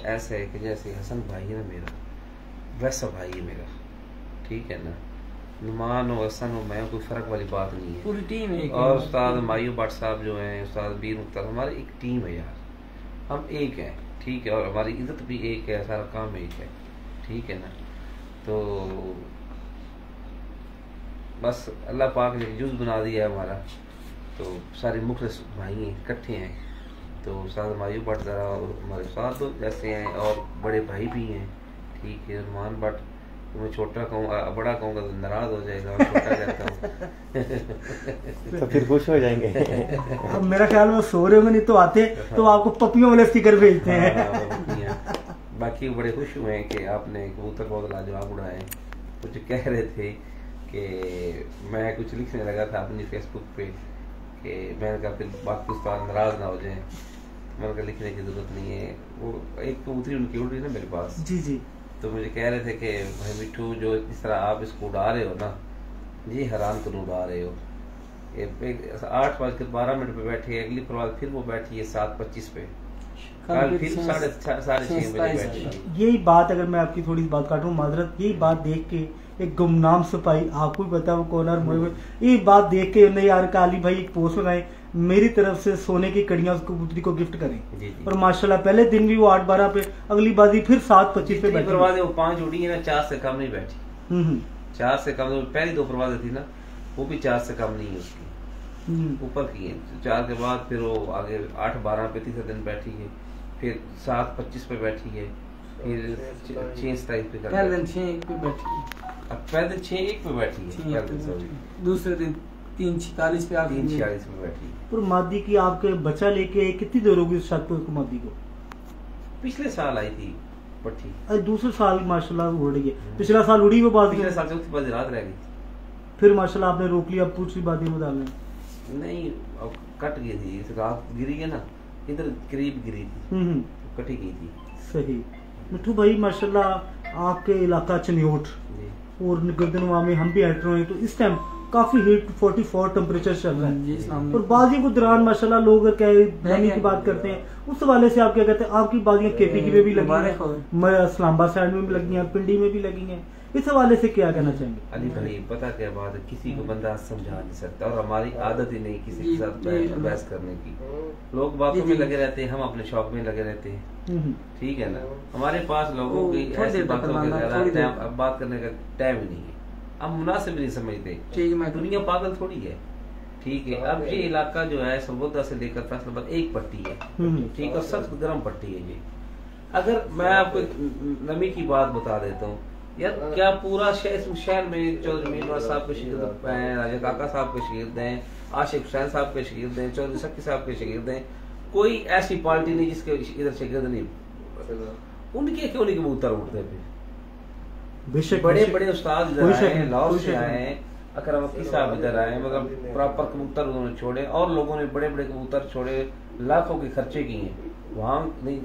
ऐसा है कि जैसे हसन भाई है ना मेरा, वैसा भाई है मेरा, ठीक है ना। नुमान और हसन और मैं कोई फर्क वाली बात नहीं है, पूरी टीम है। और उस्ताद मायूब भट्ट साहब जो हैं, उस्ताद बीर मुख्तार, हमारी एक टीम है यार, हम एक हैं, ठीक है, और हमारी इज्जत भी एक है, सारा काम एक है, ठीक है ना। तो बस अल्लाह पाक ने जुज बना दिया है हमारा, तो सारे मुखलिस भाई हैं, इकट्ठे हैं। तो उस्ताद मायूब भट्ट ज़रा और हमारे उस्ताद जैसे हैं, और बड़े भाई भी हैं, ठीक है। नुमान भट्ट तो मैं छोटा कहूँगा, बड़ा कहूँगा तो नाराज हो जाएगा, मैं छोटा कहता हूँ तो फिर खुश हो जाएंगे। अब मेरा ख्याल में सो रहे होंगे, नहीं तो आते तो आपको पपियों वाले स्टिकर भेजते हैं। बाकी बड़े खुश हुए हैं कि आपने कबूतर बहुत लाजवाब उड़ाए। कुछ कह रहे थे कि मैं कुछ लिखने लगा था अपनी फेसबुक पे कि मैंने कहा फिर बाकी उस्ताद नाराज ना हो जाए, मैंने कहा लिखने की जरूरत नहीं है। वो एक कबूतरी उनकी उड़ रही ना मेरे पास जी जी, तो मुझे कह रहे थे कि भाई मिठू जो इस तरह आप इसको उड़ा रहे हो ना, ये हैरान कर उड़ा रहे हो। 8:12 पे बैठी है, अगली परवाज़ फिर वो बैठी है 7:25 पे, कल फिर 6:30 बजे बैठी। यही बात, अगर मैं आपकी थोड़ी सी बात काटूं माजरत, यही बात देख के एक गुमनाम सिपाही, आपको भी पता है वो कौन है, ये बात देख के नहीं यार काली भाई एक पोस्ट बनाए, मेरी तरफ से सोने की कड़ियां उसको कबूतरी को गिफ्ट करें। और माशाल्लाह पहले दिन भी वो 8:12 पे, अगली बाजी फिर 7:25 पे बैठी। परवाज़ें वो 5 उड़ी है ना, 4 से कम नहीं बैठी। 4 से कम, पहली 2 परवाज़ें थी ना, वो भी 4 से कम नहीं है उसकी। ऊपर की है। 4 के बाद फिर वो आगे 8-12 पे तीसरे दिन बैठी है, फिर 7-25 पे बैठी है, फिर 6-27 पे पहले दिन 6-1 पे बैठी है, अब पहले दिन 6-1 पे बैठी है, पहले दिन सॉरी, दूसरे दिन 3:46 पे आके 3:46 पे बैठी है। और मादी की आपके बच्चा लेके कितनी देर होगी उस छत पे मादी को? पिछले साल आई थी पट्टी, अरे दूसरे साल माशाल्लाह उड़ रही है। पिछला साल उड़ी वो बात पिछले साल चौथी बज रात रह गई, फिर माशाल्लाह आपने रोक लिया, अब दूसरी बादी में डालने नहीं अब कट गई थी, इस रात गिरी है ना, इधर करीब गिरी थी, कटी गई थी। सही। मिठू भाई माशाल्लाह आपके इलाका चनियोट और गर्दनवा में हम भी एंटर हुए, तो इस टाइम काफी हीट 44 टेम्परेचर चल रहा है, और बाजियों को दौरान माशाल्लाह लोग क्या नमी की बात करते हैं, उस हवाले से आप क्या कहते हैं? आपकी बाजियां केपीकी में भी लगी हैं, इस्लामाबाद साइड में भी लगी हैं, पिंडी में भी लगी हैं, इस हवाले से क्या कहना चाहेंगे? अली भाई पता क्या बात है, किसी को बंदा समझा नहीं सकता, और हमारी आदत ही नहीं किसी के साथ बहस करने की। लोग बातों में लगे रहते हैं, हम अपने शौक में लगे रहते हैं, ठीक है ना। हमारे पास लोगों की ऐसी बातों के ज्यादा बात करने का टाइम ही नहीं है, हम मुनासिब नहीं समझते। दुनिया पागल थोड़ी है, ठीक है। अब ये इलाका जो है सबोदा से लेकर फैसलाबाद एक पट्टी है, ठीक है, सख्त गर्म पट्टी है ये। अगर मैं आपको नमी की बात बता देता हूँ यार, क्या पूरा शहर में चौधरी मीरवार साहब के शागिर्द हैं, राजा काका साहब के शागिर्द हैं, आशिक हुसैन साहब के शागिर्द हैं, चौधरी सकी साहब के शागिर्द हैं, कोई ऐसी पार्टी नहीं जिसके इधर शागिर्द नहीं, उनके क्यों नहीं कबूतर उठते फिर? बड़े बड़े उस्ताद इधर आए, लाहौर से आए, अकरम अक्की साहब इधर आए, मतलब प्रॉपर कबूतर उन्होंने छोड़े, और लोगों ने बड़े बड़े कबूतर छोड़े, लाखों के खर्चे किए, वहाँ नहीं।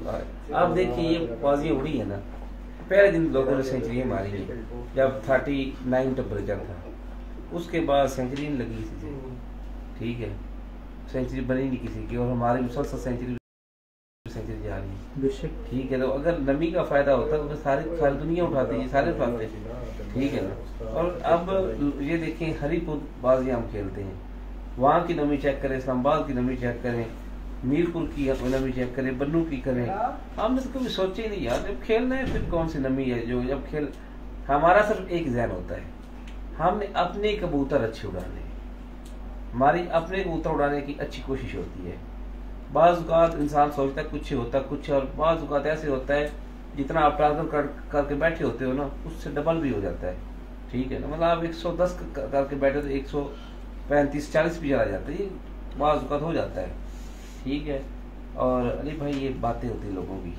आप देखिए ये बाजियां उड़ी है ना, पहले दिन लोगों ने सेंचुरी मारी है जब 39 टेम्परेचर था, उसके बाद सेंचुरी नहीं लगी किसी से, ठीक है, सेंचुरी बनी नहीं किसी की, और हमारी मुसलसल सेंचुरी जा रही है, ठीक है। तो अगर नमी का फायदा होता तो सारी दुनिया उठाती है, सारे उठाते हैं, ठीक है ना। और अब ये देखें हरीपुर बाजियां हम खेलते हैं, वहाँ की नमी चेक करें, इस्लामाबाद की नमी चेक करें, मीरपुर की नमी चेक करें, बन्नू की करें, हमने तो कभी सोचे ही नहीं यार, जब खेलना है फिर कौन सी नमी है जो जब खेल। हमारा सिर्फ एक ज़हन होता है, हमने अपने कबूतर अच्छे उड़ाने, हमारी अपने कबूतर उड़ाने की अच्छी कोशिश होती है। बाज़ औक़ात इंसान सोचता है कुछ होता कुछ, और बाज़ औक़ात ऐसे होता है जितना आप टारगेट करके बैठे होते हो ना, उससे डबल भी हो जाता है, ठीक है ना। मतलब आप 110 करके बैठे तो 135-40 भी चला जाता है, ये बाज़ औक़ात हो जाता है, ठीक है। और अली भाई ये बातें होती है लोगों की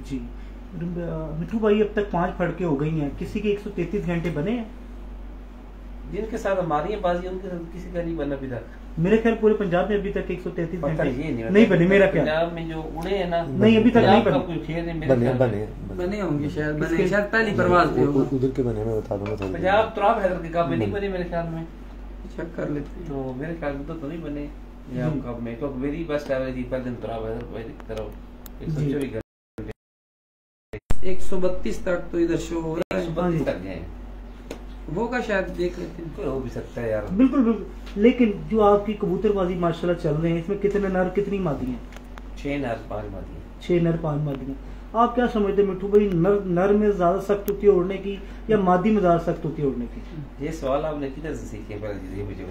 जी। मिठू भाई अब तक 5 फड़के हो गई हैं, किसी के 133 घंटे बने हैं? जिनके साथ हमारी बाजी उनके साथ किसी का नहीं बना अभी तक। मेरे ख्याल पूरे पंजाब में अभी तक 133 घंटे ये नहीं बने, मेरा ख्याल पंजाब में जो उड़े हैं ना, नहीं अभी तक नहीं बने, कोई खेल नहीं बने होंगे शायद, बने शायद पहली परवाज पे होगा उधर के बने, मैं बता दूंगा थोड़ी। पंजाब तुराब हैदर के कब में नहीं बने मेरे ख्याल में, चेक कर लेते हैं। तो मेरे ख्याल में तो नहीं बने या कब में, क्योंकि मेरी बस एवरेज थी पहले दिन तुराब हैदर पहले की तरफ 124 घंटे 132 तक तो इधर शो हो रहा है, 132 तक गए वो का शायद देख लेते हैं, कोई हो भी सकता है यार। बिल्कुल बिल्कुल। लेकिन जो आपकी कबूतरबाजी माशाल्लाह चल रहे हैं, इसमें कितने नर कितनी मादी हैं? 6 नर 5 मादी, 6 नर 5 मादी हैं। आप क्या समझते हैं मिठू भाई, नर में ज्यादा सख्त होती है उड़ने की या मादी में ज्यादा सख्त होती है उड़ने की? ये सवाल आपने किधर से सीखे, पहले ये मुझे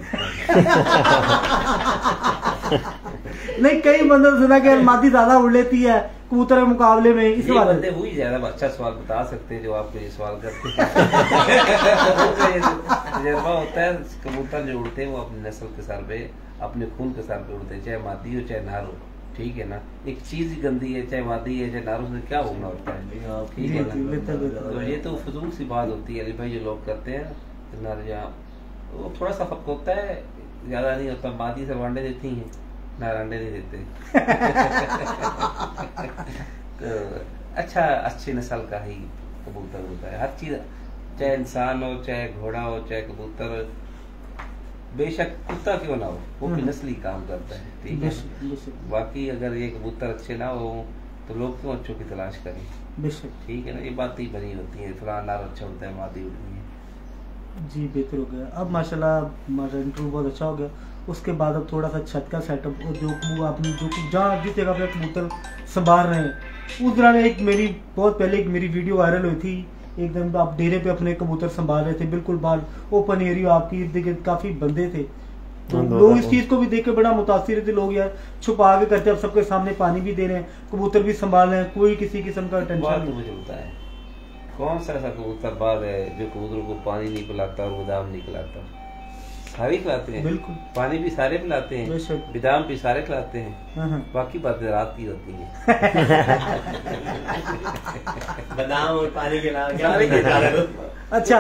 नहीं, कई बंदे सुना कि मादी ज्यादा उड़ लेती है कबूतर के मुकाबले में, इस ये बात बंदे वही ज्यादा अच्छा सवाल बता सकते हैं जो आपको ये सवाल करते हैं। तजर्बा होता है, कबूतर जो उड़ते हैं वो अपनी नस्ल के सर पे, अपने खून के सर पे उड़ते हैं, चाहे मादी हो चाहे नार हो, ठीक है ना। एक चीज ही गंदी है, चाहे मादी है चाहे नार, उसमें क्या होना होता है, ठीक है ना। तो ये तो फजूल सी बात होती है अली भाई, जो लोग करते हैं नार, जहाँ वो थोड़ा सा फर्क होता है, ज्यादा नहीं होता। मादी सब अंडे देती हैं, नार अंडे नहीं देते। तो अच्छा, अच्छी नस्ल का ही कबूतर होता है, हर चीज, चाहे इंसान हो चाहे घोड़ा हो चाहे कबूतर, बेशक कुत्ता क्यों ना हो, वो भी नस्ली काम करता है, ठीक है। बाकी अगर ये कबूतर अच्छे ना हो तो लोग क्यों अच्छों की तलाश करें, ठीक है ना। ये बात ही बनी होती है, फलाना नार अच्छा होता है, मादी उड़ती है। जी बेहतर हो गया। अब माशाल्लाह हमारा इंटरव्यू बहुत अच्छा हो गया। उसके बाद अब थोड़ा सा छत का सेटअप, और जो आपने जो जहाँ जिस जगह पे कबूतर संभाल रहे हैं, उस दौरान एक मेरी बहुत पहले एक मेरी वीडियो वायरल हुई थी, एकदम आप डेरे पे अपने कबूतर संभाल रहे थे, बिल्कुल बाल ओपन एरिया, आपकी इर्द गिर्द काफ़ी बंदे थे, तो लोग इस चीज को भी देख के बड़ा मुतासिर थे लोग यार, छुपा के करते, अब सबके सामने पानी भी दे रहे हैं, कबूतर भी संभाल रहे हैं, कोई किसी किस्म का टेंशन बात नहीं। मुझे होता है, कौन सा ऐसा कबूतरबाज है जो कबूतरों को पानी नहीं पिलाता और बादाम नहीं खिलाता? सारे खिलाते हैं, बिल्कुल, पानी भी सारे पिलाते हैं, बादाम भी सारे खिलाते हैं, बाकी बातें रात की होती हैं। बादाम और पानी के अलावा अच्छा,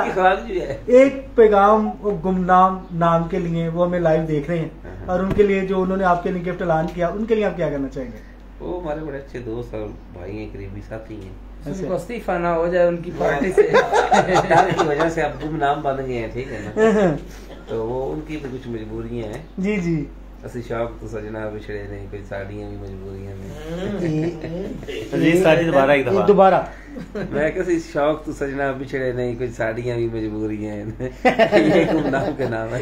एक पैगाम गुमनाम नाम के लिए वो हमें लाइव देख रहे हैं, और उनके लिए जो उन्होंने आपके लिए गिफ्ट ऐलान किया, उनके लिए आप क्या करना चाहेंगे? वो हमारे बड़े अच्छे दोस्त और भाई हैं, करीबी साथी हैं। उनको इस्तीफा ना हो जाए उनकी पार्टी से डर की वजह से आप गुमनाम बन गए हैं, ठीक है ना? तो वो उनकी भी कुछ मजबूरियां हैं। जी जी, असि शौक तो सजना बिछड़े नहीं, कोई साड़ियां भी मजबूरियां में। दोबारा मैं किसी शौक तो सजना बिछड़े नहीं, कोई साड़ियां भी मजबूरियां हैं। ये गुमनाम का नाम है।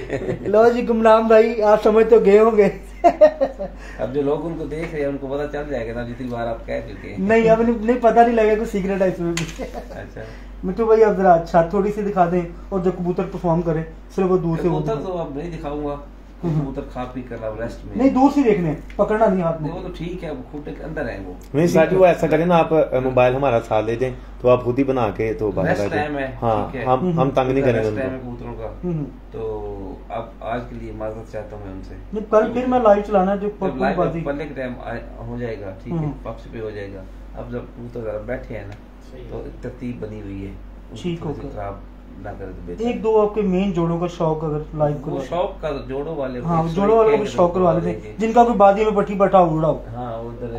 लो जी गुमनाम भाई, आप समझ तो गए होंगे। अब जो लोग उनको देख रहे हैं उनको पता चल जाएगा ना, जितनी बार आप कह चुके हैं। नहीं, अब नहीं पता नहीं लगेगा, कोई सीक्रेट है इसमें भी। अच्छा मिट्टू भाई, आप जरा छत थोड़ी सी दिखा दें, और जो कबूतर परफॉर्म करें सिर्फ वो दूर से। कबूतर तो अब नहीं दिखाऊंगा, कबूतर खा पी कर अब रेस्ट में। नहीं, दूर से देखने, पकड़ना नहीं हाथ में। वो तो ठीक है, खूटे के अंदर है वो। नहीं साजू, वो ऐसा करें ना, आप मोबाइल हमारा साथ ले दें तो आप खुद ही बना के तो बाहर आ जाए। हाँ, हम तंग नहीं करेंगे कबूतरों का। तो अब आज के लिए माजरत चाहता हूँ मैं उनसे। कल फिर मैं लाइव चलाना, जो पल्ले के टाइम हो जाएगा, ठीक है, वापसी पे हो जाएगा। अब जब कबूतर बैठे हैं ना, तो तरतीब बनी हुई है, ठीक हो, खराब ना कर दे। एक दो आपके मेन जोड़ों का शौक अगर लाइव को शौक का जोड़ों वाले, हाँ जोड़ों वाले को शौक करवा लेते, जिनका कोई बादी में बैठी बैठा उड़ा हो। हाँ उधर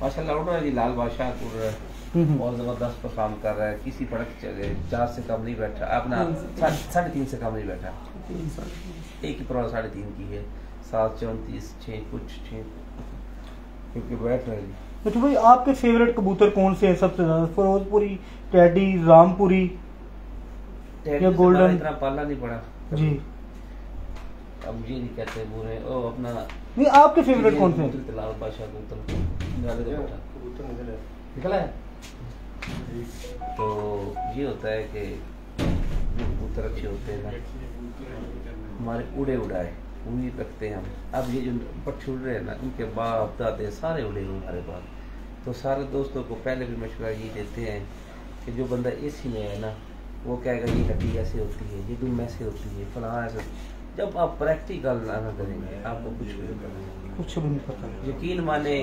माशाल्लाह उड़ रहा है जी, लाल बादशाह उड़ रहा है, बहुत जबरदस्त परफॉर्म कर रहा है। किसी पड़क 4 से कम नहीं बैठा, अपना 3.5 से कम नहीं बैठा, एक ही प्रॉब्लम 3.5 की है, 7, 34, 6 कुछ 6 क्योंकि बैठ रहा है जी। तो भाई आपके फेवरेट कबूतर कौन से हैं सबसे ज्यादा? फिरोजपुरी, टेडी, रामपुरी या गोल्डन? इतना पाला नहीं पड़ा जी, अब मुझे नहीं कहते बुरे। ओ अपना नहीं, आपके फेवरेट कौन से हैं? लाल बादशाह कबूतर निकला है। तो ये होता है कि कबूतर अच्छे होते हैं ना, हमारे उड़े उड़ाए उम्मीद रखते हैं हम। अब ये जो पट्टे उड़ रहे हैं ना, उनके बाप दादे सारे उड़े हुए हमारे पास। तो सारे दोस्तों को पहले भी मशवरा ये देते हैं कि जो बंदा एसी में है ना, वो कहेगा ये हड्डी ऐसे होती है, ये दुम ऐसे होती है, फलां ऐसे। जब आप प्रैक्टिकल ना करेंगे आपको कुछ भी नहीं पता। यकीन माने,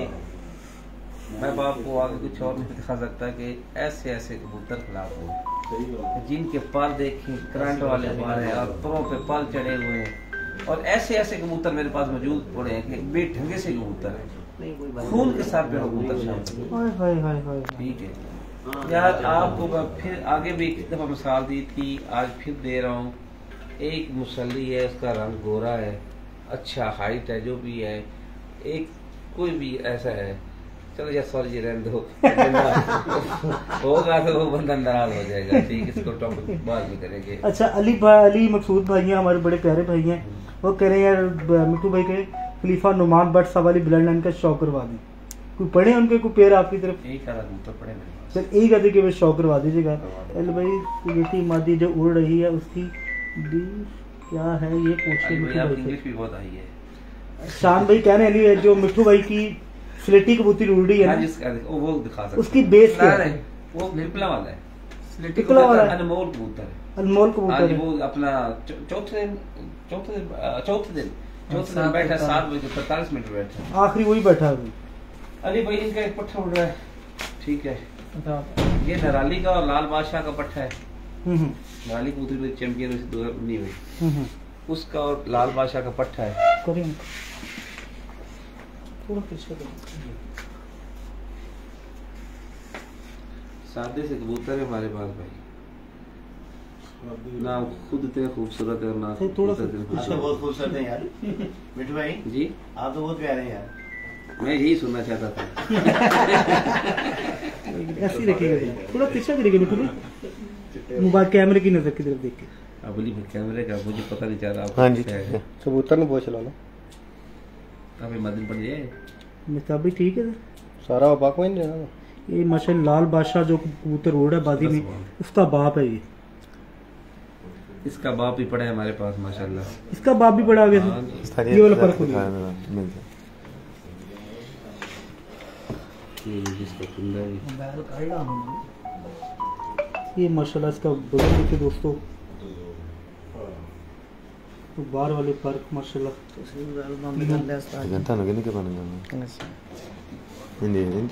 मैं बाप को आगे कुछ और नहीं दिखा सकता कि ऐसे ऐसे कबूतर खिलाफ हो जिनके पर देखें करंट वाले पर हैं और परों पे पल चढ़े हुए हैं, और ऐसे ऐसे कबूतर मेरे पास मौजूद पड़े हैं कि बेढंगे से कबूतर है, खून के साथ मेरा कबूतर। ठीक है यार, आपको मैं फिर आगे भी एक दफा मिसाल दी थी, आज फिर दे रहा हूँ। एक मुसल्ली है, उसका रंग गोरा है, अच्छा हाइट है, जो भी है, एक कोई भी ऐसा है, चलो यार सॉरी जी रहने दो, होगा तो वो बंदा नाराज हो जाएगा, ठीक, इसको टॉपिक बाद में करेंगे। अच्छा, अली मकसूद भाई हैं, हमारे बड़े प्यारे भाई हैं, वो कह रहे हैं यार मिट्टू भाई के खलीफा नुमान बट साहब वाली ब्लड लाइन का शौक करवा दें। कोई पढ़े उनके कोई पेड़ आपकी तरफ? एक तो पढ़े मेरे पास। सर एक आधे के वो शौक करवा दीजिएगा। अली भाई बेटी मादी जो उड़ रही है उसकी क्या है ये पूछिए मिट्टू भाई। इंग्लिश भी बहुत आई है। शान भाई कह रहे हैं जो मिट्टू भाई की स्लेटी कबूतर उड़ रही है ना, वो दिखा सकते, उसकी बेस क्या है? वो पिपला वाला है, पिपला वाला है, अनमोल कबूतर है, अनमोल कबूतर है। वो अपना चौथे दिन बैठा 7 बजे 45 मिनट बैठा, आखिरी वही बैठा है। अली भाई इनका एक पट्टा उड़ रहा है, ठीक है, ये नराली का और लाल बादशाह का पट्टा है। नराली कबूतर चैंपियन 2019 में, उसका और लाल बादशाह का पट्टा है। सादे से कबूतर है हमारे पास भाई, ना खुद इतने खूबसूरत है और ना थोड़ा सा बहुत खूबसूरत है यार मिठू भाई जी, आप तो बहुत प्यारे हैं यार। मैं यही सुनना चाहता था। ऐसी रखिएगा, थोड़ा पीछे करिएगा मिठू भाई, मोबाइल कैमरे की नजर की तरफ देख के। अब बोली कैमरे का मुझे पता नहीं चल रहा। हाँ जी, कबूतर ने बहुत चलाना, अभी मदन पड़ जाए मिसाबी ठीक है सारा बाप में नहीं देना। ये माशाल्लाह लाल बादशाह जो कबूतर उड़ रहा है बादी में, उसका बाप है ये। इसका बाप भी पड़ा है हमारे पास माशाल्लाह। इसका बाप भी बड़ा आ गया था। ये वाला फर्क हो गया। ये माशाल्लाह इसका बदल देखिए दोस्तों, तो बाहर वाले फर्क माशाल्लाह।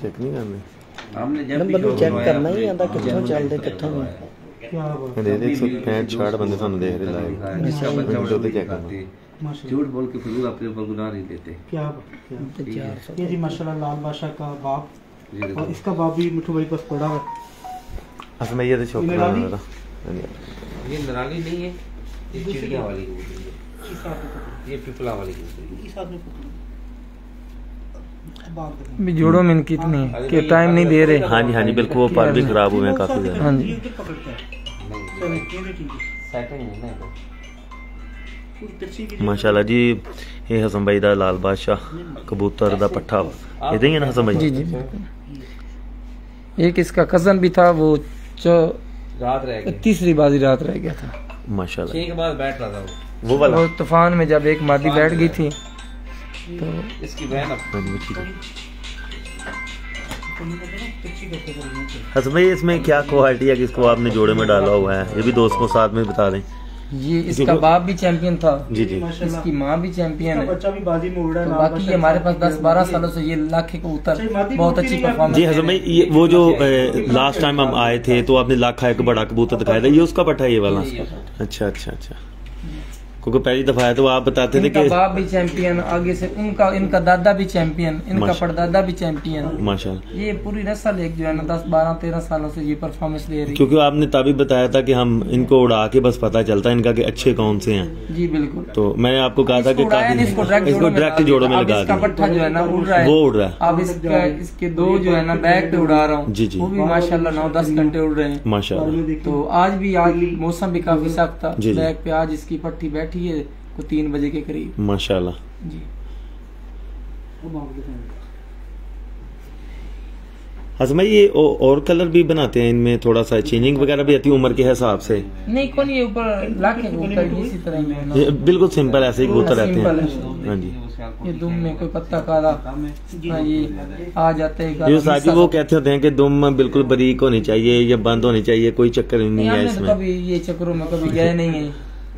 चेक नहीं करने, हमने जब नंबर चेक करना ही आंदा कित्थों चलदे कित्थों नहीं। क्या बात है। 165 बंदे थानू देख रहे लाइव। झूठ बोल के फजूल अपने ऊपर गुनाह नहीं देते। क्या बात है। ये जी माशाल्लाह लाल बादशाह का बाप, और इसका बाप भी मिठू भाई पास पड़ा है। अच्छा मैं ये तो छोकरा है मेरा। ये नराली नहीं है, ये चिड़िया वाली कबूतरी है, ये पिपला वाली कबूतरी है। इस आदमी को भी जोड़ों में इनकी इतनी है कि टाइम नहीं दे रहे। हाँ जी बिल्कुल, वो पर भी खराब हुए हैं काफी ज्यादा। हाँ जी माशाल्लाह जी। ये हसन भाई दा लाल बादशाह कबूतर दा पट्ठा इधर ही है ना हसन भाई? जी जी। एक इसका कजन भी था, वो रात रह गई, तीसरी बाजी रात रह गया था माशाल्लाह। 6 के बाद बैठ रहा था वो वाला वो तूफान में जब एक मादी बैठ गई थी तो इसकी बहन हसन भाई इसमें क्या क्वालिटी है कि इसको आपने जोड़े में डाला हुआ है, ये भी दोस्त को साथ में बता दें। ये इसका बाप भी चैंपियन था जी जी, इसकी माँ भी चैंपियन है, बच्चा भी बाजी में उड़ रहा है। तो बाकी ये हमारे पास 10-12 सालों से ये लाखे को उतर बहुत अच्छी परफॉर्मेंस। जी हसन भाई ये वो जो लास्ट टाइम हम आए थे तो आपने लाखा एक बड़ा कबूतर दिखाया था, ये उसका पट्टा है ये वाला? अच्छा अच्छा अच्छा, क्योंकि पहली दफा है तो आप बताते थे कि बाप भी चैंपियन, आगे से इनका दादा भी चैंपियन, इनका परदादा भी चैंपियन माशाल्लाह। ये पूरी नस्ल एक जो है ना 10-12-13 सालों से ये परफॉर्मेंस ले रही है। क्योंकि आपने तभी बताया था कि हम इनको उड़ा के बस पता चलता है इनका कि अच्छे कौन से हैं। जी बिल्कुल, तो मैंने आपको कहा था कि काफी इसको डायरेक्ट जोड़ों में लगा दिया। पट्टा जो है ना उड़ रहा है, वो उड़ रहा है। अब इसके दो जो है ना बैक पे उड़ा रहा हूँ जी जी, वो भी माशाल्लाह 9-10 घंटे उड़ रहे हैं माशाल्लाह। तो आज मौसम भी काफी सख्त था, जी जी, बैक पे आज इसकी पट्टी बैठी है को 3 बजे के करीब माशाल्लाह जी। हसन भाई ये और कलर भी बनाते हैं इनमें, थोड़ा सा चेंजिंग वगैरह भी आती है उम्र के हिसाब से? नहीं कौन ये ऊपर लाके कबूतर इसी तरह ही है ना, ये बिल्कुल सिंपल ऐसे ही कबूतर रहते हैं। हाँ जी, ये दुम में कोई पत्ता काला ये आ जाते हैं। ये साजी वो कहते होते हैं कि दुम बिल्कुल बारीक होनी चाहिए या बंद होनी चाहिए, कोई चक्कर नहीं है इसमें। कभी ये चक्करों में कभी गए नहीं है,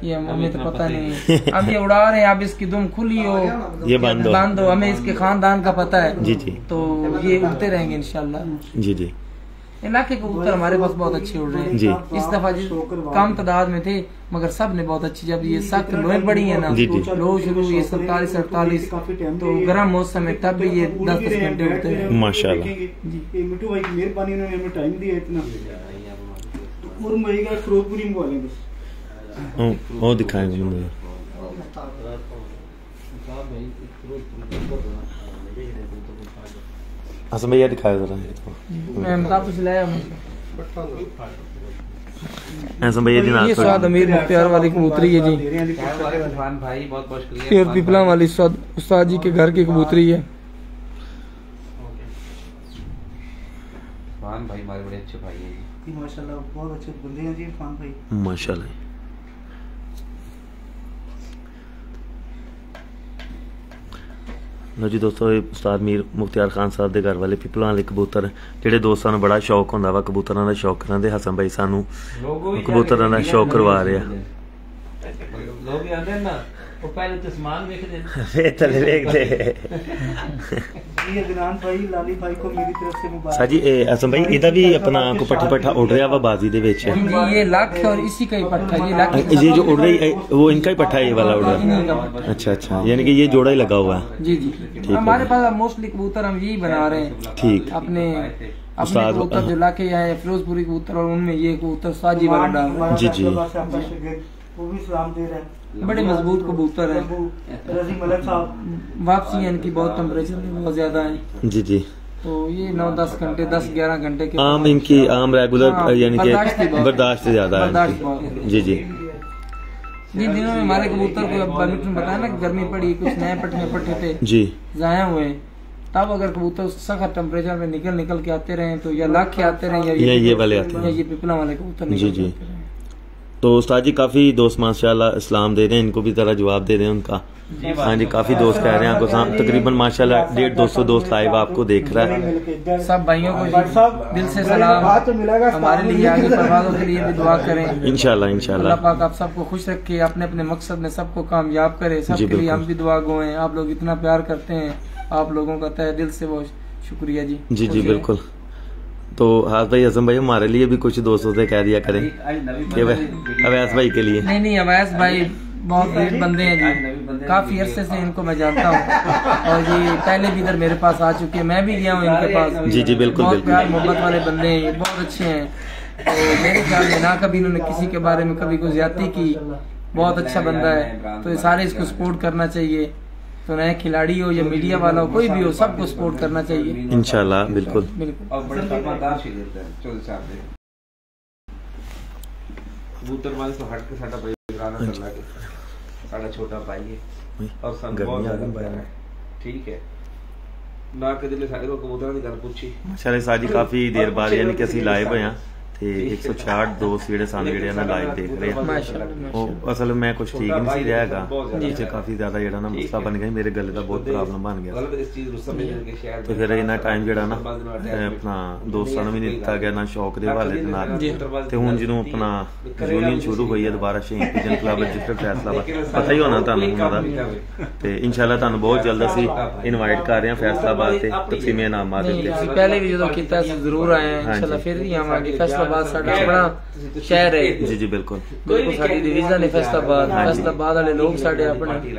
ये हमें तो पता नहीं है। अब ये उड़ा रहे हैं, अब इसकी दुम खुली हो ये बंद हो, हमें इसके खानदान का पता है जी जी, तो ये उड़ते रहेंगे इंशाल्लाह। जी जी, इलाके कबूतर हमारे पास बहुत अच्छे उड़ रहे हैं जी। इस दफा कम तादाद में थे मगर सब ने बहुत अच्छी, जब ये सख्त लोहें बड़ी है ना जी जी, लो शुरू ये 47-48 तो गर्म मौसम में तब भी ये 10-10 घंटे उड़ते हैं माशाल्लाह। मिठू भाई की मेहरबानी, उन्होंने हमें टाइम दिया इतना। और मैं फिरोजपुरी में बोले बस वो दिखाएंगे मुझे। हसन भैया दिखाया जरा, हसन भैया ये स्वाद अमीर मुख्तियार वाली कबूतरी है जी, भाई बहुत बहुत शुक्रिया। फिर पिपला वाली उस्ताद जी के घर की कबूतरी है। भाई हमारे बड़े अच्छे भाई हैं जी माशाल्लाह, बहुत अच्छे बंदे हैं जी इरफान भाई माशाल्लाह। लो जी दोस्तों, उस्ताद मीर मुख्तियार खान साहब के घर वाले पिपलां वाले कबूतर ਜਿਹੜੇ ਦੋਸਤਾਂ ਨੂੰ ਬੜਾ ਸ਼ੌਕ ਹੁੰਦਾ ਵਾ ਕਬੂਤਰਾਂ ਦਾ ਸ਼ੌਕ ਕਰਾਂਦੇ, ਹਸਨ ਭਾਈ ਸਾਨੂੰ ਕਬੂਤਰਾਂ ਦਾ ਸ਼ੌਕ ਕਰਵਾ ਰਿਹਾ। ਲੋਕ ਵੀ ਆਂਦੇ ਨਾ ਉਹ ਪਹਿਲੇ ਤੇ ਸਮਾਨ ਵੇਖਦੇ ਨੇ ਫੇਰ ਥੱਲੇ ਵੇਖਦੇ। ये अदनान भाई लाली भाई को मेरी तरफ से मुबारक। साजी हसन भाई ਇਹਦਾ ਵੀ अपना को पट्टी पट्ठा उड़ रहा वा बाजी दे ਵਿੱਚ? ये लाख और इसी का ही पट्टा, ये लाख ये जो उड़ रही है वो इनका ही पट्टा है, ये वाला उड़ रहा है? अच्छा अच्छा, यानी कि ये जोड़ा ही लगा हुआ है। जी जी, हमारे पास मोस्टली कबूतर हम यही बना रहे हैं ठीक अपने कबूतर जो लाके आए फिरोजपुरी कबूतर, और उनमें ये कबूतर साजी वाला डाल रहे हैं। जी जी, वो भी सलाम दे रहे हैं, बड़े मजबूत कबूतर है। रजी मलिक साहब वापसी इनकी बहुत टेम्परेचर बहुत ज्यादा है जी जी, तो ये 9-10 घंटे 10-11 घंटे के आम इनकी आम रेगुलर यानी कि बर्दाश्त ज्यादा है जी जी। जिन दिनों में हमारे कबूतर को बताया ना गर्मी पड़ी, कुछ नए पट्टे थे जी जाया हुए, तब अगर कबूतर सख्त टेम्परेचर में निकल के आते रहे तो या लाख के आते रहे या ये वाले आते हैं, ये पिपला वाले कबूतर जी जी। तो उस्ताद जी काफ़ी दोस्त माशाल्लाह इस्लाम दे रहे हैं, इनको भी ज़रा जवाब दे रहे हैं उनका। हाँ जी, काफ़ी दोस्त कह रहे हैं आपको, तकरीबन माशाल्लाह 150-200 दोस्त लाइव आपको देख रहा है। सब भाइयों को दिल से सलाम, हमारे लिए आगे परवाज़ों के लिए भी दुआ करें इंशाल्लाह। अल्लाह पाक आप सबको खुश रखे, अपने अपने मकसद में सबको कामयाब करे, सबके लिए हम भी दुआ गो हैं। आप लोग इतना प्यार करते हैं, आप लोगों का तहे दिल से बहुत शुक्रिया जी। जी जी बिल्कुल। तो हाथ भाई, आजम भाई, हमारे लिए भी कुछ दोस्तों से कह दिया करें, अवैस भाई के लिए। नहीं, अवैस भाई बहुत ग्रेट बंदे हैं जी, काफी अरसे से इनको मैं जानता हूँ और ये पहले भी इधर मेरे पास आ चुके हैं, मैं भी गया हूँ इनके पास। जी जी बिल्कुल, बहुत प्यार मोहब्बत वाले बंदे हैं, ये बहुत अच्छे हैं। तो मेरे ख्याल में ना कभी इन्होंने किसी के बारे में कभी कोई ज्यादती की, बहुत अच्छा बंदा है। तो ये सारे इसको सपोर्ट करना चाहिए, तो नए खिलाड़ी हो या मीडिया वाला हो, कोई भी हो, सबको सपोर्ट करना चाहिए इंशाल्लाह। बिल्कुल बिल्कुल। साडा छोटा भाई है और सन बहुत ज्यादा प्यारा है, ठीक है ना कदे ले सारे कबूतरां दी गल पूछी माशाल्लाह। साजी काफी देर बाद यानी कि ਅਸੀਂ ਲਾਈਵ ਹੋਇਆ ਤੇ 166 ਦੋਸਤ ਜਿਹੜੇ ਸਾਨੂੰ ਜਿਹੜੇ ਨਾ ਲਾਈਵ ਦੇਖ ਰਹੇ ਆ। ਉਹ ਅਸਲ ਮੈਂ ਕੁਝ ਠੀਕ ਨਹੀਂ ਸੀ ਰਿਹਾਗਾ, ਜਿੱਥੇ ਕਾਫੀ ਜ਼ਿਆਦਾ ਜਿਹੜਾ ਨਾ ਮਸਲਾ ਬਣ ਗਿਆ, ਮੇਰੇ ਗਲੇ ਦਾ ਬਹੁਤ ਪ੍ਰੋਬਲਮ ਬਣ ਗਿਆ ਤੇ ਫਿਰ ਇਹਨਾਂ ਟਾਈਮ ਜਿਹੜਾ ਨਾ ਆਪਣਾ ਦੋਸਤਾਂ ਨੂੰ ਵੀ ਨਹੀਂ ਦਿੱਤਾ ਗਿਆ, ਨਾ ਸ਼ੌਕ ਦੇ ਹਵਾਲੇ ਦੇ ਨਾਲ। ਤੇ ਹੁਣ ਜਦੋਂ ਆਪਣਾ ਯੂਨੀਅਨ ਸ਼ੁਰੂ ਹੋਈ ਹੈ ਦੁਬਾਰਾ ਸ਼ਹੀਦ ਪਿਜਨ ਕਲੱਬ ਰਜਿਸਟਰਡ ਫੈਸਲਾਬਾਦ, ਪਤਾ ਹੀ ਹੋਣਾ ਤੁਹਾਨੂੰ ਉਹਨਾਂ ਦਾ। ਤੇ ਇਨਸ਼ਾਅੱਲਾ ਤੁਹਾਨੂੰ ਬਹੁਤ ਜਲਦ ਅਸੀਂ ਇਨਵਾਈਟ ਕਰ ਰਹੇ ਹਾਂ ਫੈਸਲਾਬਾਦ ਤੇ ਤਕਸੀਮ ਇਨਾਮਾਂ ਦੇ ਉੱਤੇ। ਪਹਿਲੇ ਵੀ ਜਦੋਂ ਕੀਤਾ ਸੀ ਜ਼ਰੂਰ ਆਏ ਹਾਂ, ਇਨਸ਼ਾਅੱਲਾ ਫਿਰ ਵੀ ਆਵਾਂਗੇ। फैसलाबाद साडा बड़ा शहर है जी जी बिल्कुल बिल्कुल, साडी डिवीजन है फैसलाबाद वाले लोग साडे अपने,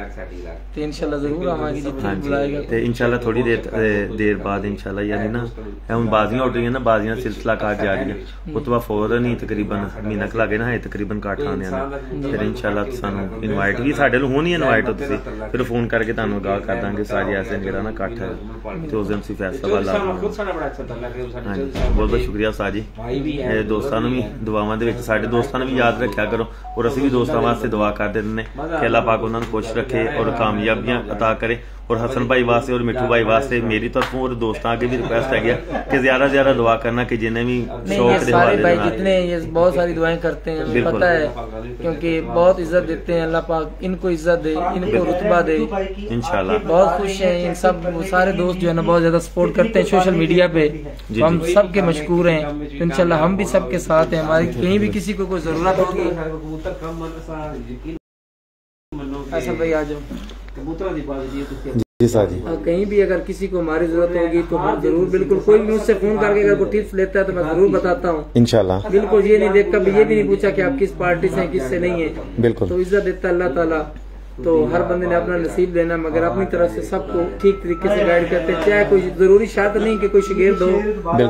ते इंशाल्लाह जरूर आवांगे जिथे बुलाएगा। ते इंशाल्लाह थोड़ी देर बाद इंशाल्लाह यानी ना हुन बाजियां उठ रही ना, बाजियां सिलसिला काट जारी है, उस तो बाद फौरन ही तकरीबन महीना क लगे ना है तकरीबन काट आने ने। फिर इंशाल्लाह सानू इनवाइट भी साडे लो होनी इनवाइट हो, तुसी फिर फोन करके तानू आगाह कर दांगे सारी ऐसे जेड़ा ना काट है ते उस दिन सी फैसलाबाद ला। बहुत बहुत शुक्रिया उस्ताद जी। दोस्तों भी दुआवां दे विच साडे दोस्तां नूं भी याद रखिया करो, और असीं भी दोस्तां वास्ते दुआ करदे रहने कि अल्लाह पाक उन्हां नूं खुश रखे और कामयाबियां अता करे। और हसन भाई वास्ते और मिठू भाई वास्ते मेरी तरफों और दोस्तों आगे भी रिक्वेस्ट है कि ज्यादा ज्यादा दुआ करना कि जिन्हें भी शौक दे सारे भाई जितने ये बहुत सारी दुआएं करते हैं, हमें पता है, क्योंकि बहुत इज्जत देते हैं। अल्लाह पाक इनको इज्जत दे, इनको रुतबा दे इंशाल्लाह। बहुत खुश हैं इन सब सारे दोस्त जो है ना, बहुत ज्यादा सपोर्ट करते हैं सोशल मीडिया पे, तो हम सबके मशकूर हैं। तो इंशाल्लाह हम भी सबके साथ हैं, हमारी कहीं भी किसी को कोई जरूरत होगी ऐसा भाई आ जाओ जी सर जी, कहीं भी अगर किसी को हमारी जरूरत होगी तो हम जरूर बिल्कुल, कोई भी मुझसे फोन करके अगर कोई टिप्स लेता है तो मैं जरूर बताता हूँ इंशाल्लाह। बिल्कुल ये नहीं देख, कभी ये भी नहीं पूछा कि आप किस पार्टी से हैं किस से नहीं है, बिल्कुल। तो इज्जत देता है अल्लाह ताला, तो हर बंदे ने अपना नसीब देना, मगर अपनी तरफ से सबको ठीक तरीके से गाइड करते हैं। चाहे कोई जरूरी शर्त नहीं कि कोई शिगिर्द हो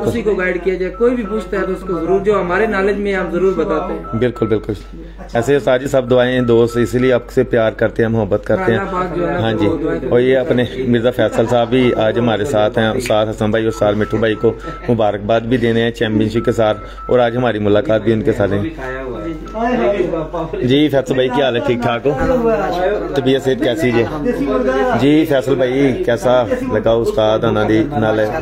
उसी को गाइड किया जाए, कोई भी पूछता है तो उसको जरूर जो हमारे नॉलेज में हम जरूर बताते हैं। बिल्कुल बिल्कुल, ऐसे सारी सब दुआएं दोस्त इसलिए आपसे प्यार करते हैं, मोहब्बत करते हैं। हाँ जी, और ये अपने मिर्जा फैसल साहब भी आज हमारे साथ हैं, उस्ताद हसन भाई और उस्ताद मिठू भाई को मुबारकबाद भी देने हैं चैंपियनशिप के साथ, और आज हमारी मुलाकात भी उनके साथ है। जी फैसल भाई, क्या हाल है? ठीक ठाक हो? तबीयत सेहत कैसी जी? जी फैसल भाई, कैसा लगा उस्ताद नाले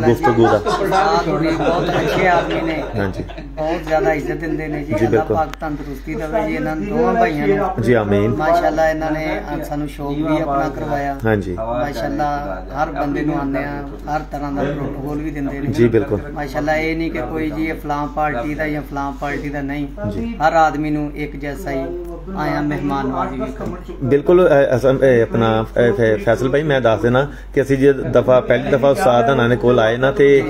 गुफ्तगू दा? बहुत अच्छे आदमी ने, हाँ जी, बहुत ज्यादा इज्जत दिंदे ने जी। अल्लाह पाक तंदुरुस्ती देवे जी इन्हां दोवां भाईयां नूं जी, आमीन। माशाअल्लाह इन्हां ने सानू शौक भी अपना करवाया। हाँ जी, माशाअल्लाह हर बंदे नूं आंदे आ हर तरह दा प्रोटोकॉल भी दिंदे ने जी, बिल्कुल। माशाअल्लाह ये नहीं कि कोई जी फलां पार्टी दा या फलां पार्टी दा नहीं, हर आदमी नूं एक जैसा ही आया मेहमान नवाजी भी करनी। बिल्कुल अपना फैसल भाई मैं दस देना कि असी जो दफा पहली दफा उस्ताद हनाने कोल आए ना, ते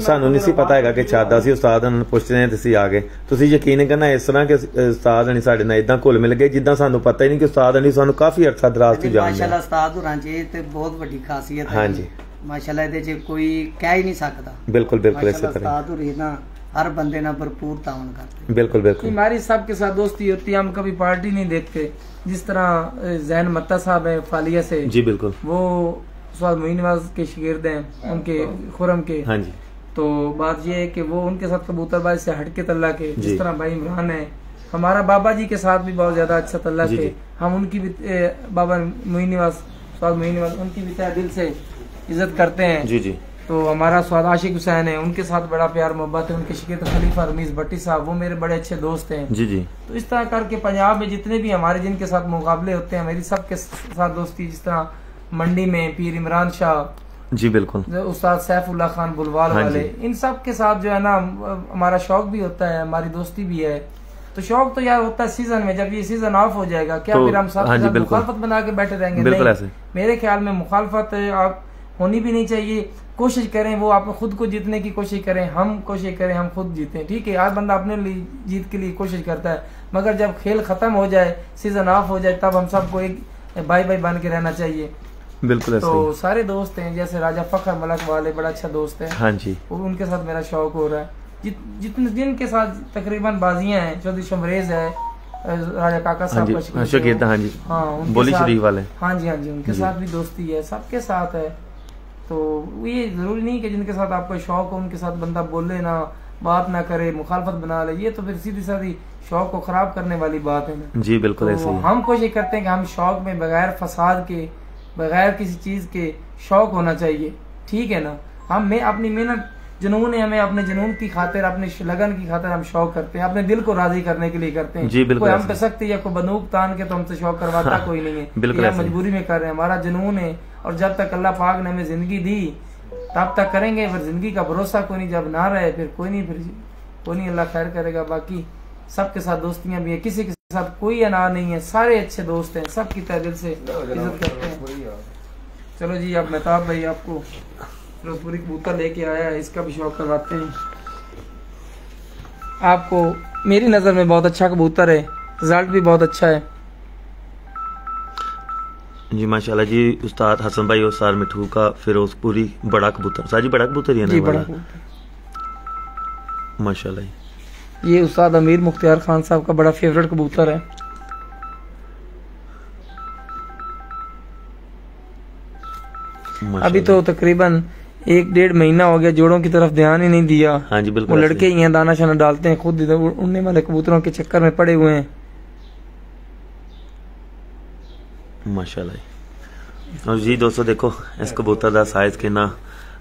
सानू नहीं सी पता है कि चाहता सी उस्ताद हनाने पुछते हैं, तुसीं आ गए। तुसीं यकीन करना इस तरह कि उस्ताद हनी साडे नाल इदां घुल मिल गए जिद्दां सानू पता ही नहीं कि उस्ताद हनी सानू काफी अरसा दराज तो जानदे। माशाअल्लाह उस्ताद होरां च ते बहुत बड़ी खासियत है। हाँ जी, माशाअल्लाह इहदे च कोई कह ही नहीं सकदा। बिल्कुल बिल्कुल इस तरह उस्ताद होरी ना हर बंदे ना भरपूर ताउन करते। बिल्कुल बिल्कुल, हमारी सबके साथ दोस्ती होती है, हम कभी पार्टी नहीं देखते। जिस तरह जैन मत्ता साहब है फालिया से जी, बिल्कुल, वो उस्ताद मोइन नवाज के शागिर्द हैं, उनके खुरम के। हाँ जी, तो बात ये है कि वो उनके साथ कबूतरबाजी से हट के तल्ला के, जिस तरह भाई इमरान है हमारा बाबा जी के साथ भी बहुत ज्यादा अच्छा तल्ला के, हम उनकी भी बाबा मोइन नवाज उस्ताद मोइन नवाज उनकी भी तहे दिल से इज्जत करते हैं जी जी। तो हमारा स्वाद आशिक हुसैन है, उनके साथ बड़ा प्यार मोहब्बत है। उनके शिकीत खलीफा रमीज भट्टी साहब, वो मेरे बड़े अच्छे दोस्त हैं जी जी। तो इस तरह करके पंजाब में जितने भी हमारे जिनके साथ मुकाबले होते हैं, मेरी सबके साथ दोस्ती। जिस तरह मंडी में पीर इमरान शाह जी, बिल्कुल, उस्ताद सैफुल्लाह खान बुलवाल वाले, इन सब के साथ जो है ना हमारा शौक भी होता है, हमारी दोस्ती भी है। तो शौक तो यार होता है सीजन में, जब ये सीजन ऑफ हो जाएगा क्या फिर हम सब मुखालफत बना के बैठे रहेंगे? नहीं, मेरे ख्याल में मुखालफत आप होनी भी नहीं चाहिए। कोशिश करें, वो आप खुद को जीतने की कोशिश करें, हम कोशिश करें हम खुद जीतें। ठीक है, हर बंदा अपने लिए जीत के लिए कोशिश करता है, मगर जब खेल खत्म हो जाए, सीजन ऑफ हो जाए, तब हम सबको एक भाई भाई बन के रहना चाहिए। बिल्कुल। तो सारे दोस्त हैं, जैसे राजा फखर मलक वाले बड़ा अच्छा दोस्त है, हाँ जी, उनके साथ मेरा शौक हो रहा है। जितने जिनके साथ तकरीबन बाजियां हैं, चौधरी शमरेज है, राजा काका साहब का शकीर, हाँ जी, बोली शरीफ वाले, हाँ जी हाँ जी, उनके साथ भी दोस्ती है, सबके साथ है। तो ये जरूरी नहीं कि जिनके साथ आपका शौक हो उनके साथ बंदा बोले ना, बात ना करे, मुखालफत बना ले, ये तो फिर सीधी सादी शौक को खराब करने वाली बात है ना जी। बिल्कुल तो ऐसे ही हम कोशिश करते हैं कि हम शौक में बगैर फसाद के, बगैर किसी चीज के शौक होना चाहिए। ठीक है ना, हम अपनी मेहनत जुनून है, हमें अपने जुनून की खातिर, अपने लगन की खातिर हम शौक करते हैं, अपने दिल को राजी करने के लिए करते हैं जी। बिल्कुल, कोई हम पे सख्ती या कोई बंदूक तान के तो हमसे शौक करवाता कोई नहीं है, बिल्कुल हम मजबूरी में कर रहे हैं, हमारा जुनून है। और जब तक अल्लाह पाक ने हमें जिंदगी दी तब तक करेंगे, फिर जिंदगी का भरोसा कोई नहीं, जब ना रहे फिर कोई नहीं, अल्लाह खैर करेगा। बाकी सबके साथ दोस्तियां भी है, किसी के साथ कोई अनार नहीं है, सारे अच्छे दोस्त हैं, सबकी तहे दिल से इज्जत करते हैं। चलो जी, अब मेहताब भाई आपको फिरोजपुरी कबूतर लेके आया है, इसका भी शौक करवाते हैं आपको। मेरी नज़र में बहुत अच्छा कबूतर है, रिजल्ट भी बहुत अच्छा है जी, माशाल्लाह जी। उस्ताद हसन भाई और सार मिठू का फिरोजपुरी बड़ा कबूतर, साजी बड़ा कबूतर है ना, बड़ा कबूतर माशाल्लाह। ये उस्ताद अमीर मुख्तियार खान साहब का बड़ा फेवरेट कबूतर है। अभी तो तकरीबन 1-1.5 महीना हो गया, जोड़ों की तरफ ध्यान ही नहीं दिया। हाँ जी, बिल्कुल। वो लड़के ही हैं, दाना शाना डालते हैं, खुद इधर उड़ने वाले कबूतरों के चक्कर में पड़े हुए हैं माशाल्लाह। और जी दोस्तों देखो इस कबूतर दा साइज कितना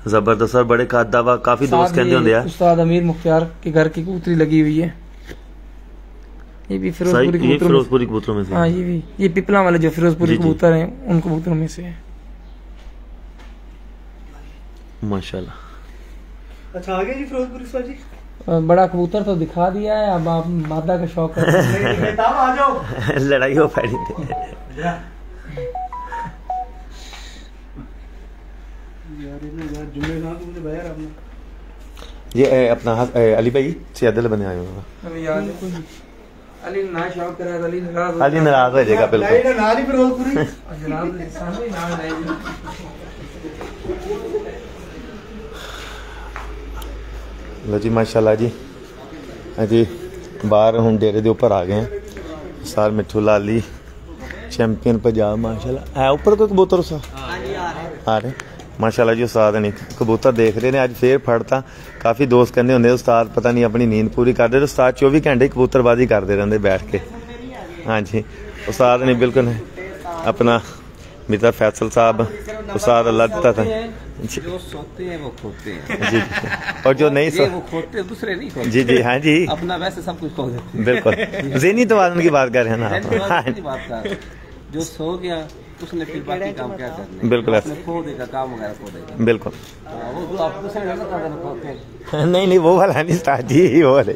जबरदस्त और बड़े कद दा काफी दोस्त कहंदे हुंदे आ। उस्ताद अमीर मुख्तियार के घर की कबूतरी लगी हुई है, ये भी फिरोजपुरी कबूतरों में से। हाँ, ये भी, ये पिपला वाले जो फिरोजपुरी कबूतर हैं उन कबूतरों में से है माशाल्लाह। अच्छा, आगे जी फिरोजपुरी सर जी, बड़ा कबूतर तो दिखा दिया है, अब आप मादा का शौक है। आ जाओ, लड़ाई हो पड़ी ये अपना अली भाई से अदल बने आए हो, अली ना शौक करे, अली नाराज हो जाएगा बिल्कुल। ना ही फिरोजपुरी लो जी माशाल्लाह जी। अजी बाहर हम डेरे के ऊपर आ गए हैं, सार मिठू लाली चैंपियन पंजाब माशाल्लाह है। ऊपर कोई कबूतर उसा आ रहे माशाल्लाह जी। उस्ताद नहीं कबूतर देख रहे हैं, अज फिर फड़ता। काफ़ी दोस्त कहते होंगे उस्ताद पता नहीं अपनी नींद पूरी करते, उस्ताद 24 घंटे कबूतरबाजी करते रहते बैठ के। हाँ जी, उस्ताद नहीं बिल्कुल अपना मित्र फैसल साहब, उस्ताद अल्लाह दिता था। जो सोते हैं वो खोते हैं जी, और जो नहीं वो खोते दूसरे नहीं खोते। जी जी, हाँ जी, अपना वैसे सब कुछ खो देते हैं। बिल्कुल ज़हनी तवाज़ुन की बात कर रहे हैं ना। जो सो गया उसने फिर बाकी काम क्या करने, बिल्कुल ऐसे खो देगा, काम वगैरह खो देगा बिल्कुल। वो आप दूसरे नहीं खोते हैं। नहीं वो वाला नहीं उस्ताद जी, वो वाले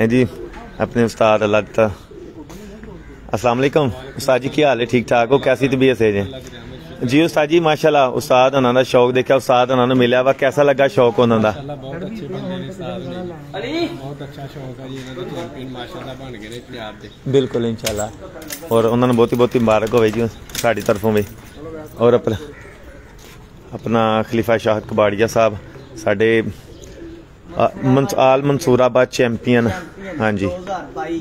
जी अपने उस्ताद अल्लाह दिता। अस्सलाम वालेकुम उस्ताद जी, क्या हाल है? ठीक ठाक हो? कैसी तबीयत है जी? जी उस्ताद जी माशाल्लाह, उस्ताद उन्होंने दा शौक देखा, उस्ताद उन्होंने मिलिया वा, कैसा लगा शौक उन्होंने दा? बहुत अच्छे बंदे ने साहब ने, बहुत अच्छा शौक है जी इन्हां दा, चैंपियन माशाल्लाह बन गए ने पंजाब दे। बिल्कुल इंशाल्लाह, और उन्होंने बहुत ही मुबारक होवे जी साडी तरफों भी। और अपना खलीफा शाहद कबाड़िया साहब साडे आल मंसूराबाद चैंपियन, हाँ जी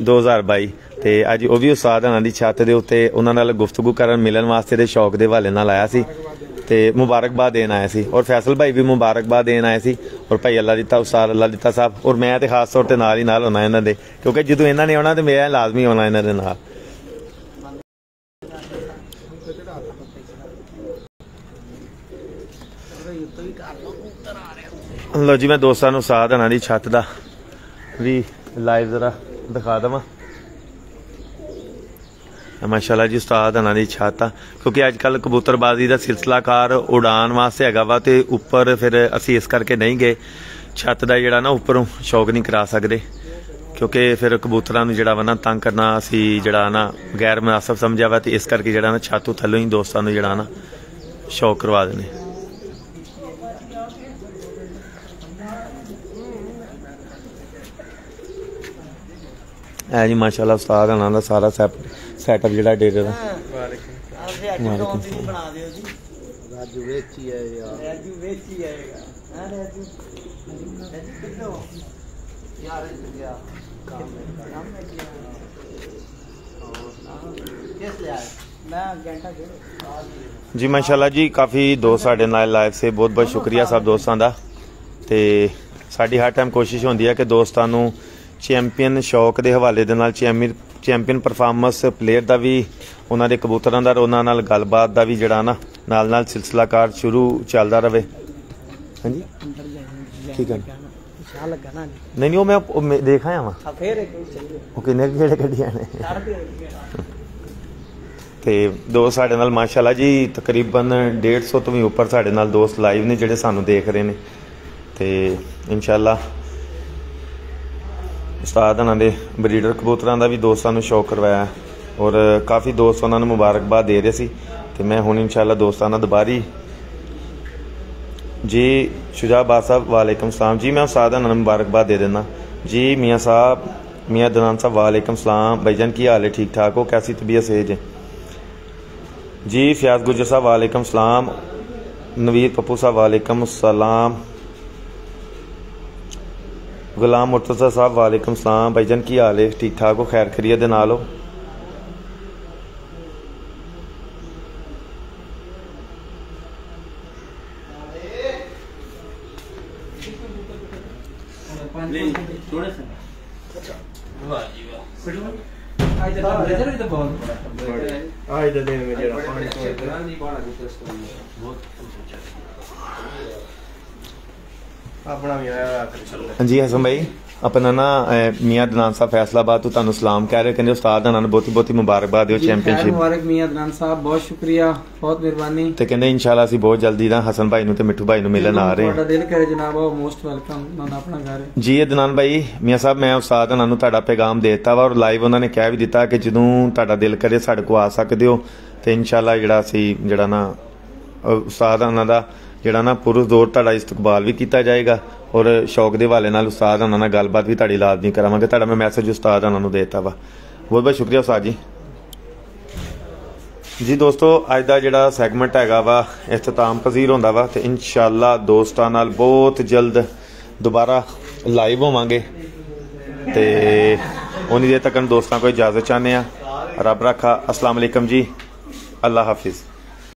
2022 ते अज वो भी उस्ताद उन्होंने दी छत के उत्ते उन्होंने नाल गुफ्तगू करन मिलन वास्ते दे शौक दे हवाले नाल आया सी ते मुबारकबाद देन आया सी। और फैसल भाई भी मुबारकबाद देन आए सी, और भाई अल्लाह दिता उस्ताद अल्लाह दिता साहब, और मैं तो खास तौर पर नाल ही नाल होना इन्हां दे, क्योंकि जदों इन्हां ने आउणा ते मैं लाजमी होना इन्हां दे नाल। लो जी मैं दोस्तों ਨੂੰ ਸਾਧ ਹਣਾ ਦੀ ਛੱਤ ਦਾ ਵੀ ਲਾਈਵ ਜ਼ਰਾ ਦਿਖਾ ਦਵਾਂ। माशाल्लाह जी उस्ताद हना दी छत आ क्योंकि अजकल कबूतरबाजी का सिलसिलाकार उड़ान वास्ते हैगा वा ते उपर फिर असी इस करके नहीं गए छत का जिहड़ा ना उपरों शौक नहीं करा सकते क्योंकि फिर कबूतरां नूं जिहड़ा वा ना तंग करना असी जिहड़ा ना गैर मुनासिब समझा वा ते इस करके जिहड़ा ना छत थल्लों ही दोस्तां नूं जिहड़ा ना शौक करवा देने। है जी माशाल्लाह उस्ताद हना दा सारा सैटअप जिहड़ा डेरे दा। राजू वेची है यार, राजू वेची आएगा। हां राजू यार क्या काम है किया किस ले आए मैं घंटा जी माशाल्लाह जी काफ़ी दोस्त साढ़े नाल लाइव से बहुत बहुत शुक्रिया सब दोस्तों का। तो साड़ी हर टाइम कोशिश होती है कि दोस्तों नूं चैंपीयन शौक के हवाले दे नाल चैंपीयन परफॉर्मेंस प्लेयर का भी उन्होंने कबूतरों का उन्होंने नाल गलबात का भी जड़ा ना नाल सिलसिलाकार शुरू चलता रहे। हाँ जी ठीक है नहीं वो मैं देख आया वहाँ किन्ने केड़े कड्डिया ने ते दोस्त साढ़े नाल माशाल्लाह जी तकरीबन 150 तो भी उपर साढ़े नाल दोस्त लाइव ने जिहड़े सानू देख रहे हैं। तो इंशाअल्लाह उस्ताद हना दे ब्रीडर कबूतरां दा भी दोस्तां नूं शौक करवाया और काफ़ी दोस्त उन्होंने मुबारकबाद दे रहे सी। तो मैं हुण इंशाअल्लाह दोस्तां नाल दुबारी जी शुजाबाद साहब वालेकुम सलाम जी मैं उस्ताद हना नूं मुबारकबाद दे देना जी। मियाँ साहब मियाँ दनान साहब वालेकुम सलाम भाईजान की हाल है ठीक ठाक हो कैसी तबीयत सेहत है जी। फयाज गुजर साहब वालेकुम सलाम, नवीर पप्पू साहब वालेकुम सलाम, गुलाम मुर्तज़ा साहब वालेकुम सलाम भाईजान की हाल है ठीक ठाक हो खैर खैरियत दे नाल हो। जी हसन भाई अपना ना मियाँ दनान साहब फैसलाबाद तो तुहानू सलाम कह रहे कहते उस्ताद हना बहुत ही मुबारकबाद दिओ चैंपीयनशिप मुबारक मियाँ दनान साहब बहुत शुक्रिया बहुत मेहरबानी। ते कहंदे इंशाल्लाह असीं बहुत जल्दी ना हसन भाई नूं ते मिठू भाई नूं मिलन आ रहे हैं। तुहाडा दिल करे जनाब आओ मोस्ट वेलकम ना अपना घर है जी। दनान भाई मियाँ साहब मैं उस्ताद हना नूं तुहाडा पैगाम देता वा और लाइव उन्होंने कह भी दिता कि जदों तुहाडा दिल करे साडे कोल आ सकदे हो ते इंशाल्लाह जिहड़ा असीं जिहड़ा ना उस्ताद हना दा जिहड़ा ना पुरुष दौर तुहाडा इस्तकबाल भी किया जाएगा और शौक के हवाले नाल उस्ताद हना नाल गलबात भी तुहाडी लाजमी करावांगे। तुहाडा मैं मैसेज उस्ताद हना नूं देता वा बहुत बहुत शुक्रिया उस्ताद जी। जी दोस्तों अज का जिहड़ा सैगमेंट हैगा वा इख्तिताम पजीर होंदा वा ते इंशाअल्लाह दोस्तां नाल बहुत जल्द दोबारा लाइव होवांगे ते उन्नी देर तक दोस्तां को इजाजत चाहते हैं। रब रखा अस्सलाम वालेकुम जी अल्लाह हाफिज़।